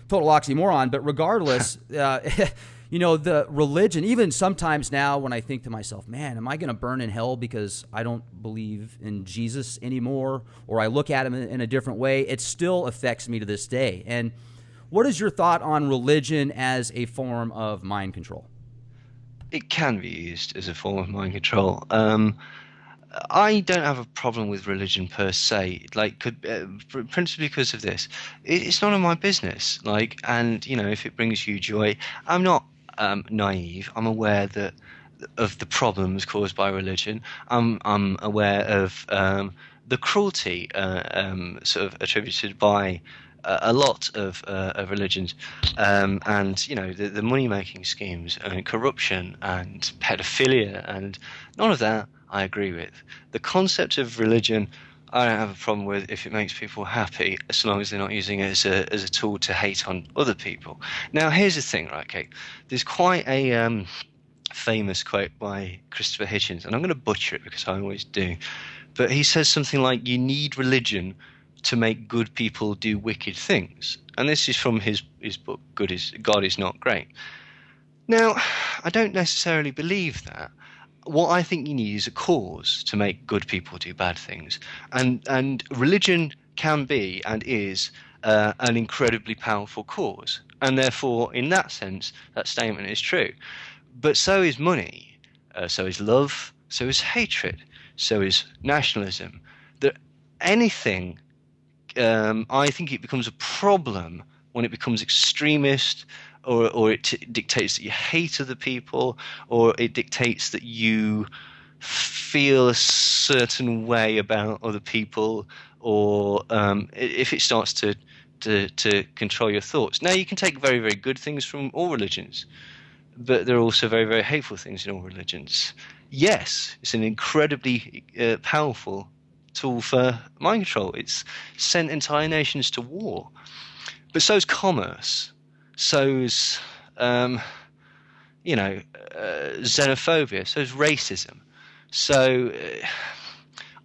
total oxymoron. But regardless, the religion, even sometimes now when I think to myself, man, am I going to burn in hell because I don't believe in Jesus anymore, or I look at him in a different way, it still affects me to this day. And what is your thought on religion as a form of mind control? It can be used as a form of mind control. I don't have a problem with religion per se, principally because of this. It's none of my business. And if it brings you joy, I'm not naive. I'm aware of the problems caused by religion. I'm aware of the cruelty sort of attributed by a lot of religions, and the money-making schemes and corruption and pedophilia, and none of that I agree with. The concept of religion, I don't have a problem with if it makes people happy, as long as they're not using it as a tool to hate on other people. Now, here's the thing, right, Kate? There's quite a famous quote by Christopher Hitchens, and I'm going to butcher it because I always do, but he says something like, "You need religion to make good people do wicked things." And this is from his book, God is Not Great. Now, I don't necessarily believe that. What I think you need is a cause to make good people do bad things. And religion can be and is an incredibly powerful cause. And therefore, in that sense, that statement is true. But so is money, so is love, so is hatred, so is nationalism. That anything, I think it becomes a problem when it becomes extremist, or it dictates that you hate other people, or it dictates that you feel a certain way about other people, or if it starts to control your thoughts. Now, you can take very, very good things from all religions, but there are also very, very hateful things in all religions. Yes, it's an incredibly powerful tool for mind control. It's sent entire nations to war. But so's commerce. So's, xenophobia. So's racism. So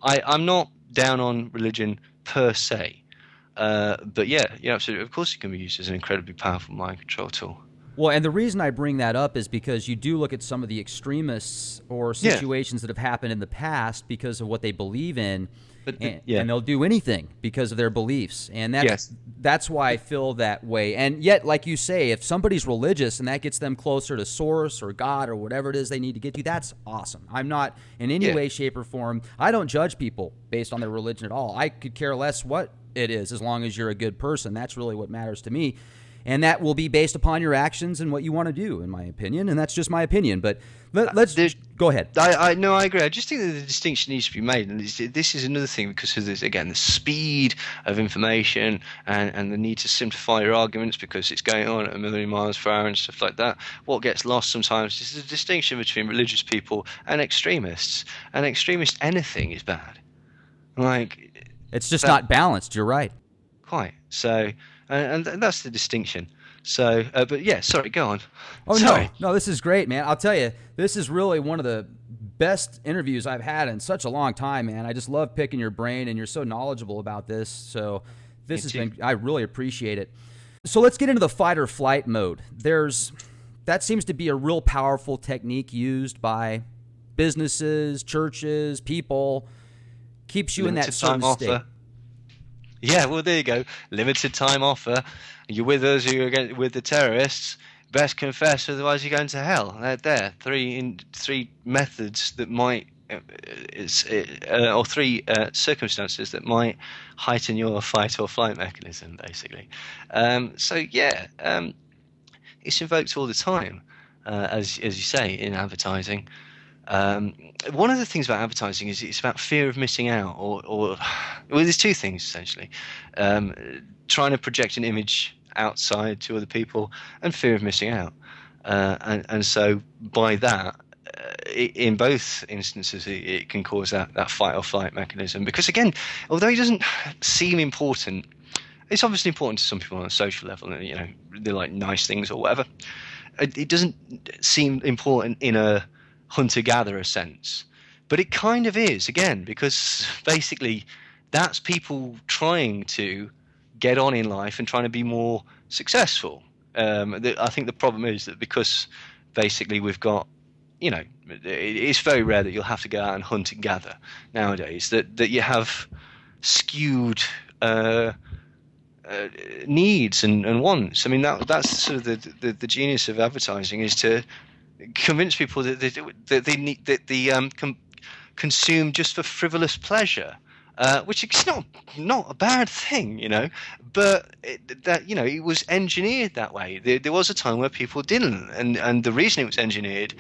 I'm not down on religion per se. But yeah, absolutely. Of course it can be used as an incredibly powerful mind control tool. Well, and the reason I bring that up is because you do look at some of the extremists or situations that have happened in the past because of what they believe in, and they'll do anything because of their beliefs. And that's why I feel that way. And yet, like you say, if somebody's religious and that gets them closer to Source or God or whatever it is they need to get to, that's awesome. I'm not in any way, shape, or form. I don't judge people based on their religion at all. I could care less what it is as long as you're a good person. That's really what matters to me. And that will be based upon your actions and what you want to do, in my opinion. And that's just my opinion. But let's go ahead. I agree. I just think that the distinction needs to be made. And this is another thing because of this, again, the speed of information and the need to simplify your arguments because it's going on at 1,000,000 miles per hour and stuff like that. What gets lost sometimes is the distinction between religious people and extremists. And extremist anything is bad. Like, it's just not balanced. You're right. Quite. So... And that's the distinction. So, but yeah, sorry, go on. Oh, no, this is great, man. I'll tell you, this is really one of the best interviews I've had in such a long time, man. I just love picking your brain, and you're so knowledgeable about this. So I really appreciate it. So let's get into the fight or flight mode. That seems to be a real powerful technique used by businesses, churches, people. Keeps you in that certain state. Yeah, well, there you go. Limited time offer. You're with us, you're with the terrorists. Best confess, otherwise you're going to hell. There, three methods that might, or three circumstances that might heighten your fight or flight mechanism, basically. It's invoked all the time, as you say, in advertising. One of the things about advertising is it's about fear of missing out, or there's two things essentially: trying to project an image outside to other people, and fear of missing out. And so by that, in both instances, it can cause that fight or flight mechanism. Because again, although it doesn't seem important, it's obviously important to some people on a social level. They like nice things or whatever. It doesn't seem important in a hunter-gatherer sense, but it kind of is, again, because basically that's people trying to get on in life and trying to be more successful. I think the problem is that because basically we've got, it's very rare that you'll have to go out and hunt and gather nowadays, that you have skewed needs and wants. I mean, that's sort of the genius of advertising, is to convince people that they need that consume just for frivolous pleasure, which is not a bad thing, but it was engineered that way. There was a time where people didn't, and the reason it was engineered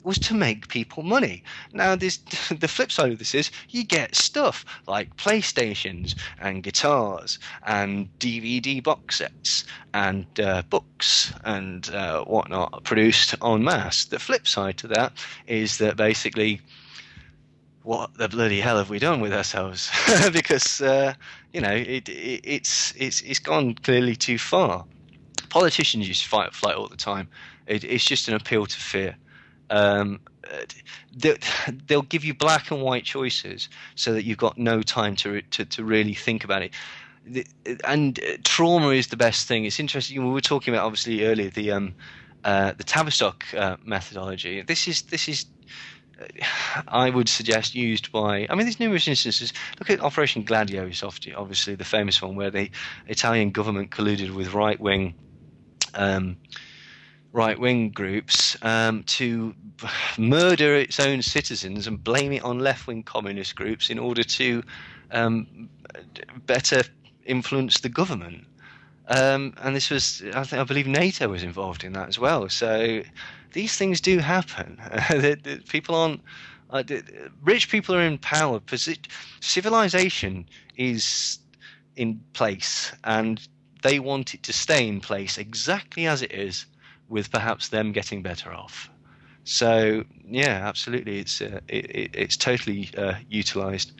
was to make people money. Now, the flip side of this is you get stuff like PlayStations and guitars and DVD box sets and books and whatnot produced en masse. The flip side to that is that basically, what the bloody hell have we done with ourselves? Because it's gone clearly too far. Politicians use fight or flight all the time. It's just an appeal to fear. They'll give you black and white choices so that you've got no time to really think about it. And trauma is the best thing. It's interesting. We were talking about, obviously, earlier the Tavistock methodology. This is I would suggest used by, there's numerous instances. Look at Operation Gladio, is obviously the famous one, where the Italian government colluded with right-wing right-wing groups to murder its own citizens and blame it on left-wing communist groups in order to better influence the government. And this was, I believe NATO was involved in that as well. So these things do happen. People aren't, rich people are in power. Civilization is in place, and they want it to stay in place exactly as it is, with perhaps them getting better off. So yeah, absolutely, it's totally utilized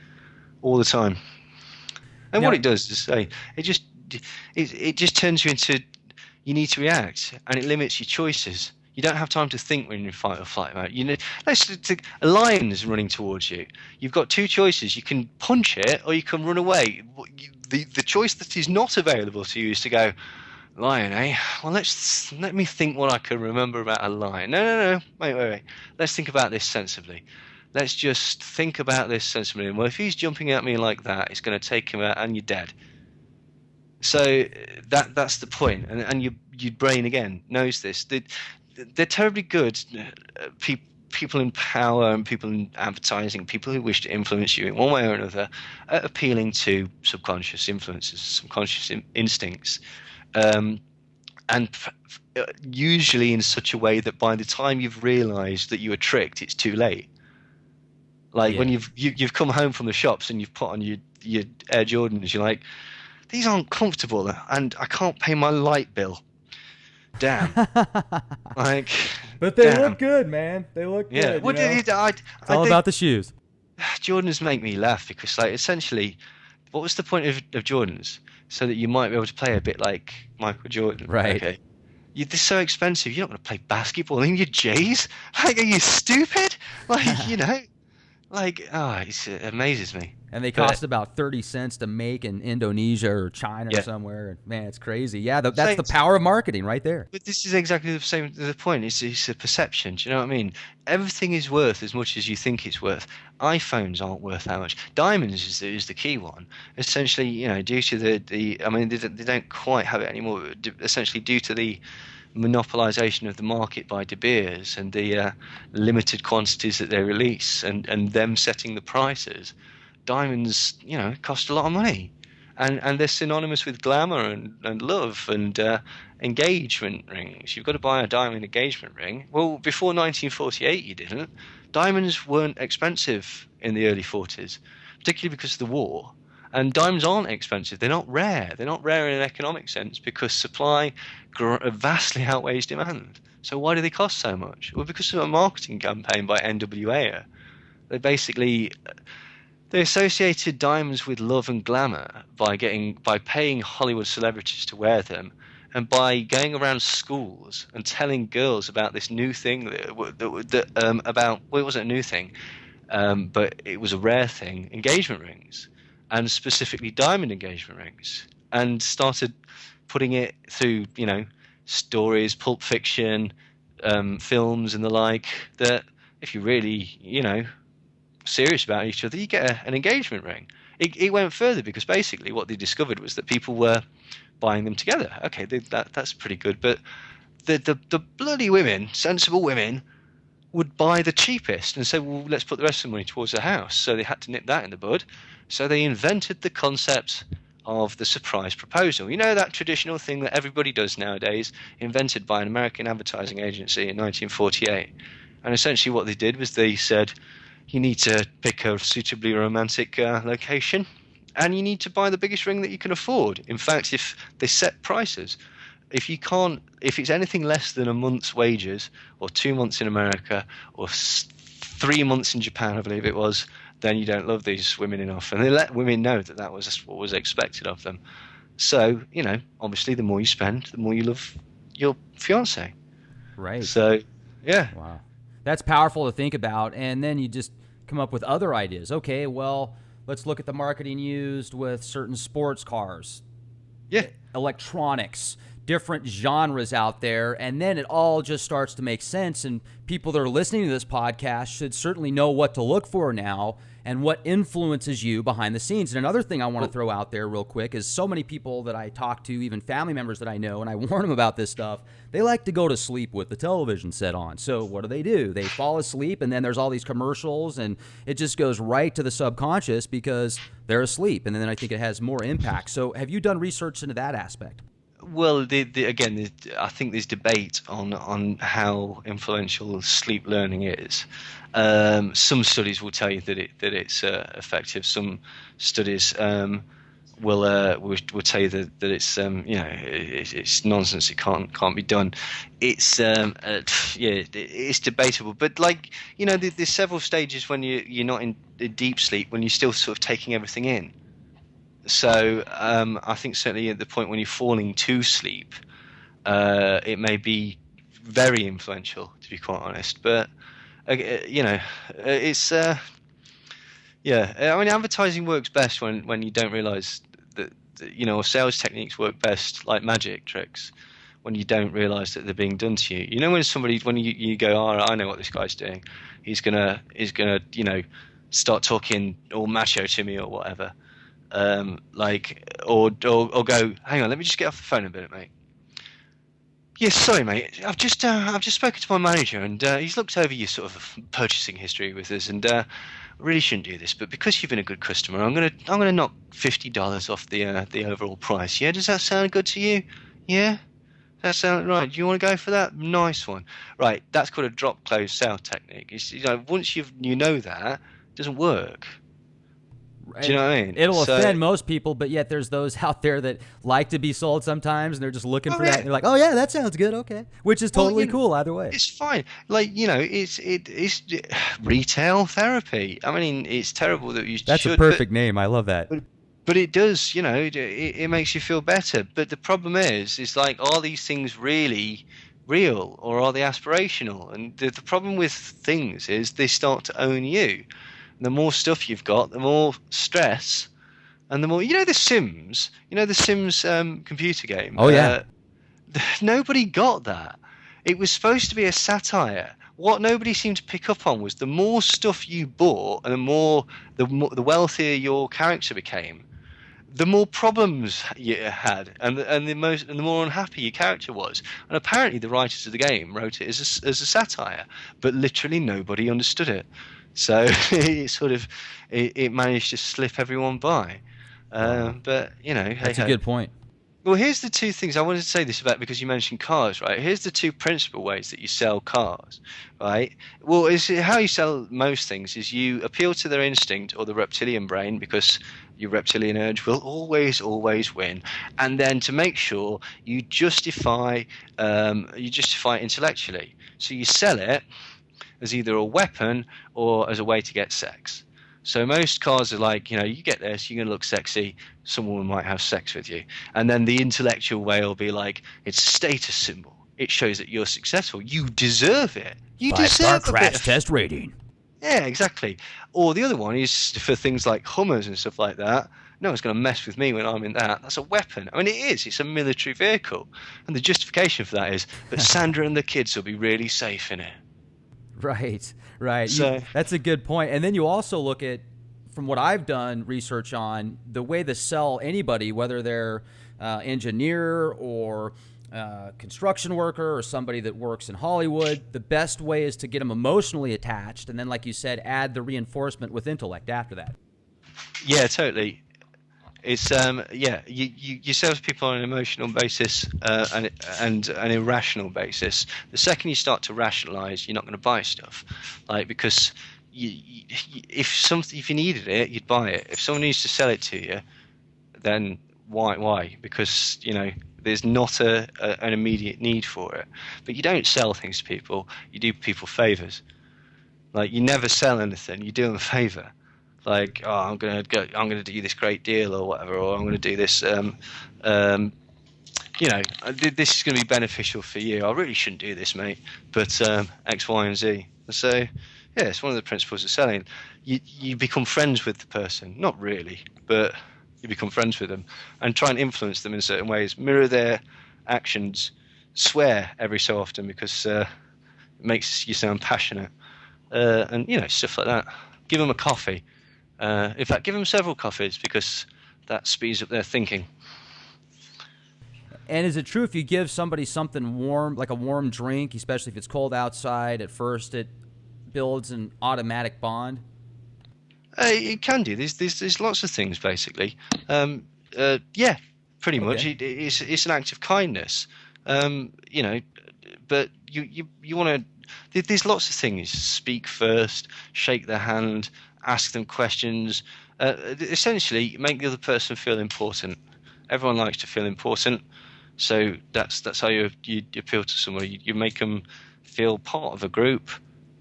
all the time. And what it does is say it just turns you into, you need to react, and it limits your choices. You don't have time to think when you're in fight or flight mode. You know, a lion is running towards you. You've got two choices: you can punch it or you can run away. The choice that is not available to you is to go, lion, eh? Well, let me think what I can remember about a lion. No. Wait. Let's think about this sensibly. Let's just think about this sensibly. And well, if he's jumping at me like that, it's going to take him out, and you're dead. So that's the point. And your brain again knows this. They're terribly good. People in power and people in advertising, people who wish to influence you in one way or another, are appealing to subconscious influences, subconscious instincts. And usually in such a way that by the time you've realized that you were tricked, it's too late. Like when you've come home from the shops and you've put on your Air Jordans, you're like, these aren't comfortable, and I can't pay my light bill. Damn. But they look good, man. They look good. What it's all about the shoes. Jordans make me laugh because, like, essentially, what was the point of Jordans? So that you might be able to play a bit like Michael Jordan. Right. Okay. They're so expensive. You're not going to play basketball in your J's. Like, are you stupid? Like, you know, like, it amazes me. And they cost about 30 cents to make in Indonesia or China or somewhere. Man, it's crazy. Yeah, that's the power of marketing right there. But this is exactly the same. The point it's a perception. Do you know what I mean? Everything is worth as much as you think it's worth. iPhones aren't worth that much. Diamonds is the key one. Essentially, you know, due to the I mean, they don't quite have it anymore. Essentially, due to the monopolization of the market by De Beers and the limited quantities that they release, and them setting the prices. Diamonds, you know, cost a lot of money, and they're synonymous with glamour and love and engagement rings. You've got to buy a diamond engagement ring. Well, before 1948, you didn't. Diamonds weren't expensive in the early 40s, particularly because of the war. And diamonds aren't expensive. They're not rare. They're not rare in an economic sense because supply vastly outweighs demand. So why do they cost so much? Well, because of a marketing campaign by NWA. They associated diamonds with love and glamour by paying Hollywood celebrities to wear them, and by going around schools and telling girls about this new thing it wasn't a new thing, but it was a rare thing, engagement rings, and specifically diamond engagement rings, and started putting it through, you know, stories, Pulp Fiction, films and the like, that if you really, you know, serious about each other, you get an engagement ring. It went further because basically what they discovered was that people were buying them together. Okay, that's pretty good, but the bloody women, sensible women, would buy the cheapest and say, well, let's put the rest of the money towards the house. So they had to nip that in the bud. So they invented the concept of the surprise proposal. You know, that traditional thing that everybody does nowadays, invented by an American advertising agency in 1948. And essentially what they did was they said, you need to pick a suitably romantic location, and you need to buy the biggest ring that you can afford. In fact, if they set prices, if it's anything less than a month's wages, or 2 months in America, or 3 months in Japan, I believe it was, then you don't love these women enough. And they let women know that was what was expected of them. So, you know, obviously the more you spend, the more you love your fiancé. Right. So, yeah. Wow. That's powerful to think about. And then you just come up with other ideas. Okay, well, let's look at the marketing used with certain sports cars. Yeah. Electronics, different genres out there, and then it all just starts to make sense. And people that are listening to this podcast should certainly know what to look for now and what influences you behind the scenes. And another thing I want to throw out there real quick is so many people that I talk to, even family members that I know, and I warn them about this stuff, they like to go to sleep with the television set on. So what do? They fall asleep, and then there's all these commercials, and it just goes right to the subconscious because they're asleep. And then I think it has more impact. So have you done research into that aspect? Well, I think there's debate on how influential sleep learning is. Some studies will tell you that it's effective. Some studies will tell you that it's it's nonsense. It can't be done. It's it's debatable. But there's several stages when you're not in deep sleep, when you're still sort of taking everything in. So I think certainly at the point when you're falling to sleep, it may be very influential, to be quite honest. But it's I mean, advertising works best when you don't realise that or sales techniques work best like magic tricks when you don't realise that they're being done to you. When you go, oh, I know what this guy's doing. He's gonna start talking all macho to me or whatever. Or go, hang on, let me just get off the phone a minute, mate. Yes, sorry, mate. I've just spoken to my manager, and he's looked over your sort of purchasing history with us, and really shouldn't do this, but because you've been a good customer, I'm gonna knock $50 off the overall price. Yeah, does that sound good to you? Yeah, that sound right? Do you want to go for that? Nice one. Right, that's called a drop close sale technique. It's, once you know that, it doesn't work. Do you know what I mean? It'll offend most people, but yet there's those out there that like to be sold sometimes, and they're just looking for that. And they're like, "Oh yeah, that sounds good, okay," which is totally cool either way. It's fine. It's retail therapy. I mean, it's terrible that you. That's a perfect name. I love that. But it does, it makes you feel better. But the problem is are these things really real, or are they aspirational? And the problem with things is they start to own you. The more stuff you've got, the more stress, and the more The Sims. The Sims computer game. Oh yeah. Nobody got that. It was supposed to be a satire. What nobody seemed to pick up on was the more stuff you bought, and the wealthier your character became, the more problems you had, and the more unhappy your character was. And apparently, the writers of the game wrote it as a satire, but literally nobody understood it. So it managed to slip everyone by. But that's a good point. Well, here's the two things I wanted to say this about, because you mentioned cars, right? Here's the two principal ways that you sell cars, right? Well, how you sell most things is you appeal to their instinct or the reptilian brain, because your reptilian urge will always win. And then to make sure you justify intellectually. So you sell it as either a weapon or as a way to get sex. So most cars are like, you get this, you're going to look sexy, someone might have sex with you. And then the intellectual way will be like, it's a status symbol. It shows that you're successful. You deserve it. You deserve 5-star crash test rating. Yeah, exactly. Or the other one is for things like Hummers and stuff like that. No one's going to mess with me when I'm in that. That's a weapon. I mean, it is. It's a military vehicle. And the justification for that is that Sandra and the kids will be really safe in it. Right. So, that's a good point. And then you also look at, from what I've done research on, the way to sell anybody, whether they're engineer or construction worker or somebody that works in Hollywood, the best way is to get them emotionally attached. And then, like you said, add the reinforcement with intellect after that. Yeah, totally. It's you sell to people on an emotional basis and an irrational basis. The second you start to rationalize, you're not going to buy stuff, because if you needed it, you'd buy it. If someone needs to sell it to you, then why? Because there's not an immediate need for it. But you don't sell things to people. You do people favors. You never sell anything. You do them a favor. I'm gonna do you this great deal or whatever, or I'm gonna do this. This is gonna be beneficial for you. I really shouldn't do this, mate, but X, Y, and Z. So yeah, it's one of the principles of selling. You become friends with the person, not really, but you become friends with them and try and influence them in certain ways. Mirror their actions, swear every so often because it makes you sound passionate, and stuff like that. Give them a coffee. In fact, give them several coffees because that speeds up their thinking. And is it true if you give somebody something warm, like a warm drink, especially if it's cold outside, at first it builds an automatic bond? It can do. There's lots of things basically. Yeah, pretty much. Okay. It's an act of kindness. But you want to. There's lots of things. Speak first, shake their hand, ask them questions. Essentially, make the other person feel important. Everyone likes to feel important, so that's how you appeal to someone. You make them feel part of a group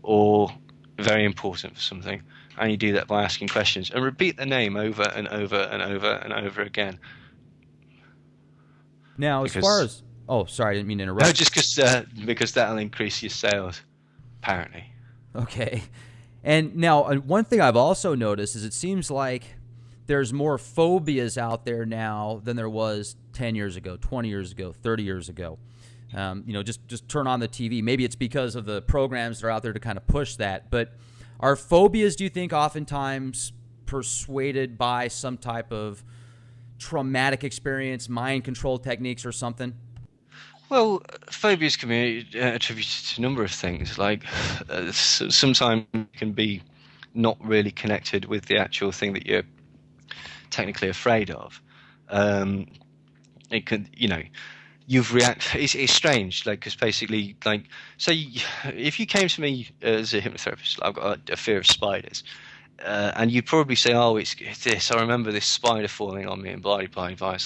or very important for something. And you do that by asking questions and repeat the name over and over and over and over again. Now, as far as sorry, I didn't mean to interrupt. No, just because that'll increase your sales, apparently. Okay. And now, one thing I've also noticed is it seems like there's more phobias out there now than there was 10 years ago, 20 years ago, 30 years ago. Just turn on the TV. Maybe it's because of the programs that are out there to kind of push that. But are phobias, do you think, oftentimes persuaded by some type of traumatic experience, mind control techniques or something? Well, phobias can be attributed to a number of things. Like sometimes can be not really connected with the actual thing that you're technically afraid of. It could, you've reacted. It's strange, because basically, if you came to me as a hypnotherapist, I've got a fear of spiders, and you'd probably say, "Oh, it's this. I remember this spider falling on me and blah blah blah."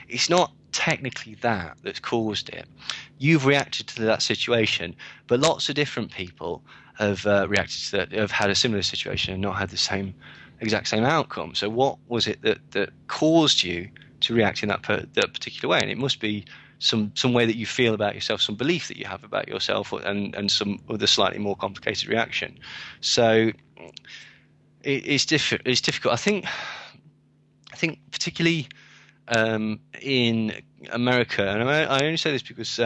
It's not technically that's caused it. You've reacted to that situation, but lots of different people have reacted to that, have had a similar situation and not had the exact same outcome. So, what was it that caused you to react in that particular way? And it must be some way that you feel about yourself, some belief that you have about yourself, and some other slightly more complicated reaction. So it's difficult. I think particularly in America, and I only say this because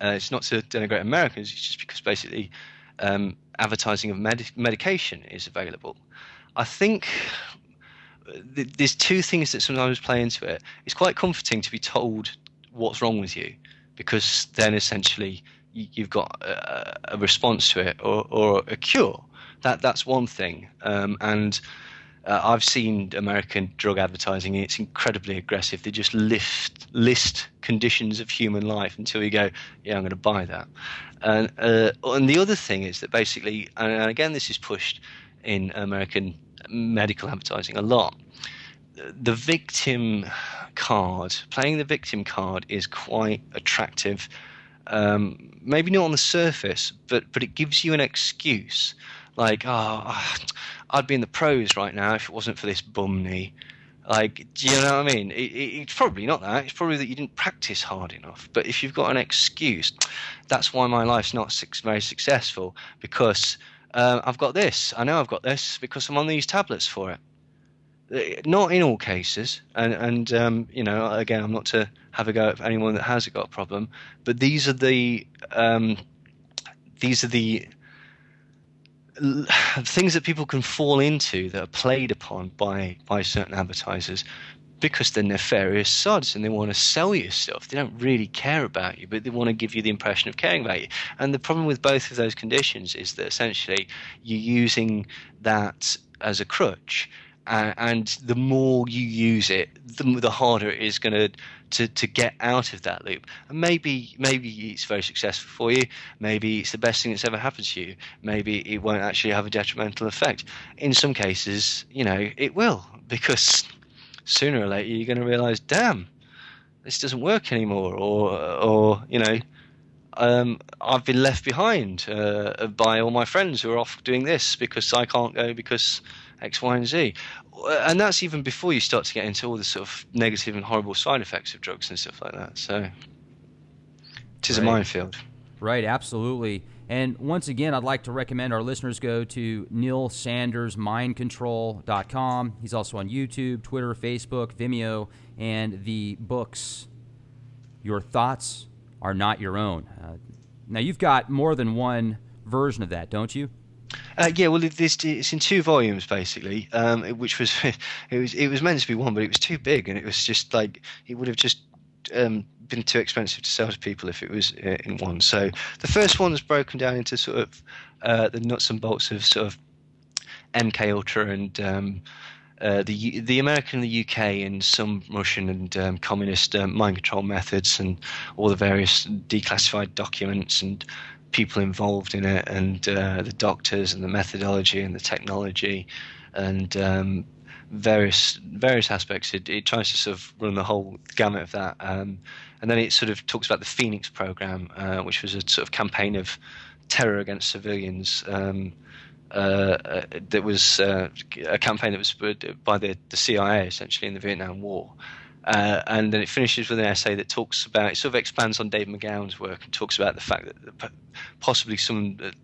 it's not to denigrate Americans. It's just because basically advertising of medication is available. I think there's two things that sometimes play into it. It's quite comforting to be told what's wrong with you, because then essentially you've got a response to it or a cure. That's one thing. And I've seen American drug advertising, and it's incredibly aggressive. They just list conditions of human life until you go, yeah, I'm going to buy that. And the other thing is that basically, and again, this is pushed in American medical advertising a lot, the victim card, playing the victim card is quite attractive. Maybe not on the surface, but it gives you an excuse. Like, I'd be in the pros right now if it wasn't for this bum knee. Like, do you know what I mean? It's probably not that. It's probably that you didn't practice hard enough. But if you've got an excuse, that's why my life's not very successful, because I've got this. I know I've got this because I'm on these tablets for it. Not in all cases, and again, I'm not to have a go at anyone that has got a problem, but these are the things that people can fall into that are played upon by certain advertisers, because they're nefarious sods and they want to sell you stuff. They don't really care about you, but they want to give you the impression of caring about you. And the problem with both of those conditions is that essentially you're using that as a crutch. And the more you use it, the harder it is going to get out of that loop. And maybe it's very successful for you. Maybe it's the best thing that's ever happened to you. Maybe it won't actually have a detrimental effect. In some cases, it will, because sooner or later you're going to realize, damn, this doesn't work anymore, or I've been left behind by all my friends who are off doing this because I can't go because X, Y, and Z. And that's even before you start to get into all the sort of negative and horrible side effects of drugs and stuff like that. So it is a minefield. Right, absolutely. And once again, I'd like to recommend our listeners go to neilsandersmindcontrol.com. He's also on YouTube, Twitter, Facebook, Vimeo, and the books your thoughts are not your own. Now, you've got more than one version of that, don't you? Yeah, well, it's in 2 volumes basically, which was it was meant to be one, but it was too big, and it was just like it would have just been too expensive to sell to people if it was in one. So the first one was broken down into sort of the nuts and bolts of sort of MK Ultra and the American and the UK and some Russian and communist mind control methods and all the various declassified documents and people involved in it and the doctors and the methodology and the technology and various aspects. It tries to sort of run the whole gamut of that, and then it sort of talks about the Phoenix program, which was a sort of campaign of terror against civilians. That was a campaign that was spurred by the CIA essentially in the Vietnam War. And then it finishes with an essay that talks about, it sort of expands on Dave McGowan's work and talks about the fact that possibly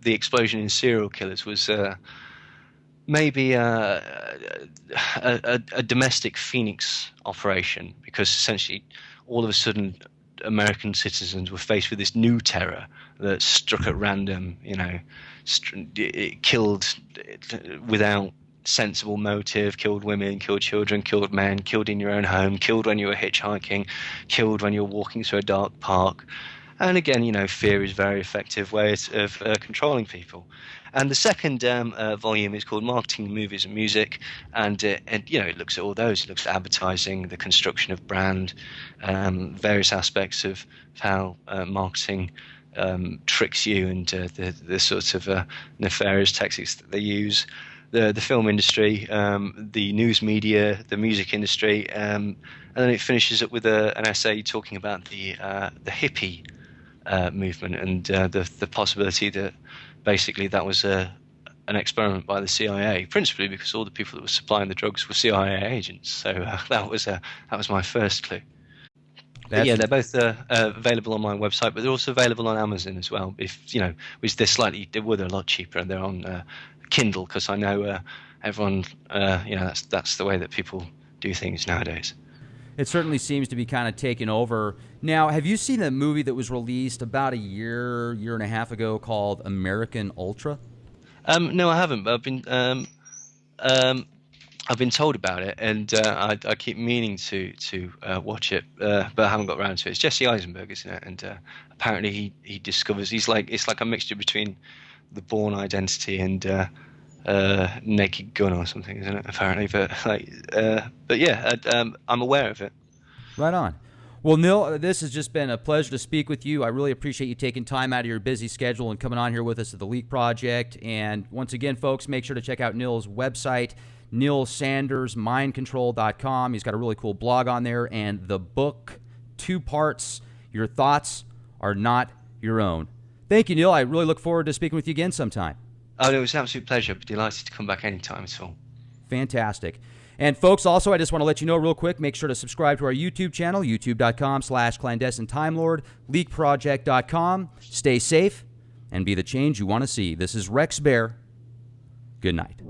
the explosion in serial killers was maybe a domestic Phoenix operation, because essentially all of a sudden American citizens were faced with this new terror that struck at random, it killed without sensible motive, killed women, killed children, killed men, killed in your own home, killed when you were hitchhiking, killed when you were walking through a dark park. And again, fear is a very effective way of controlling people. And the second volume is called Marketing, Movies and Music, and it looks at all those. It looks at advertising, the construction of brand, various aspects of how marketing tricks you, and the sorts of nefarious tactics that they use. The film industry, the news media, the music industry, and then it finishes up with an essay talking about the hippie movement and the possibility that basically that was an experiment by the CIA, principally because all the people that were supplying the drugs were CIA agents. So that was my first clue. But yeah, they're both available on my website, but they're also available on Amazon as well. Which they're a lot cheaper, and they're on Kindle, because I know everyone, that's the way that people do things nowadays. It certainly seems to be kind of taken over. Now, have you seen a movie that was released about a year and a half ago called American Ultra? No, I haven't, but I've been told about it, and I keep meaning to watch it, but I haven't got around to it. It's Jesse Eisenberg, isn't it? And apparently he discovers it's like a mixture between The Bourne Identity and Naked Gun or something, isn't it? Apparently, but yeah, I'm aware of it. Right on. Well, Neil, this has just been a pleasure to speak with you. I really appreciate you taking time out of your busy schedule and coming on here with us at the Leak Project. And once again, folks, make sure to check out Neil's website, neilsandersmindcontrol.com. He's got a really cool blog on there, and the book, 2 parts, Your Thoughts Are Not Your Own. Thank you, Neil. I really look forward to speaking with you again sometime. Oh, it was an absolute pleasure. I'd be delighted to come back anytime at all. Fantastic. And folks, also, I just want to let you know real quick, make sure to subscribe to our YouTube channel, youtube.com/clandestine timelord, leakproject.com. Stay safe and be the change you want to see. This is Rex Bear. Good night.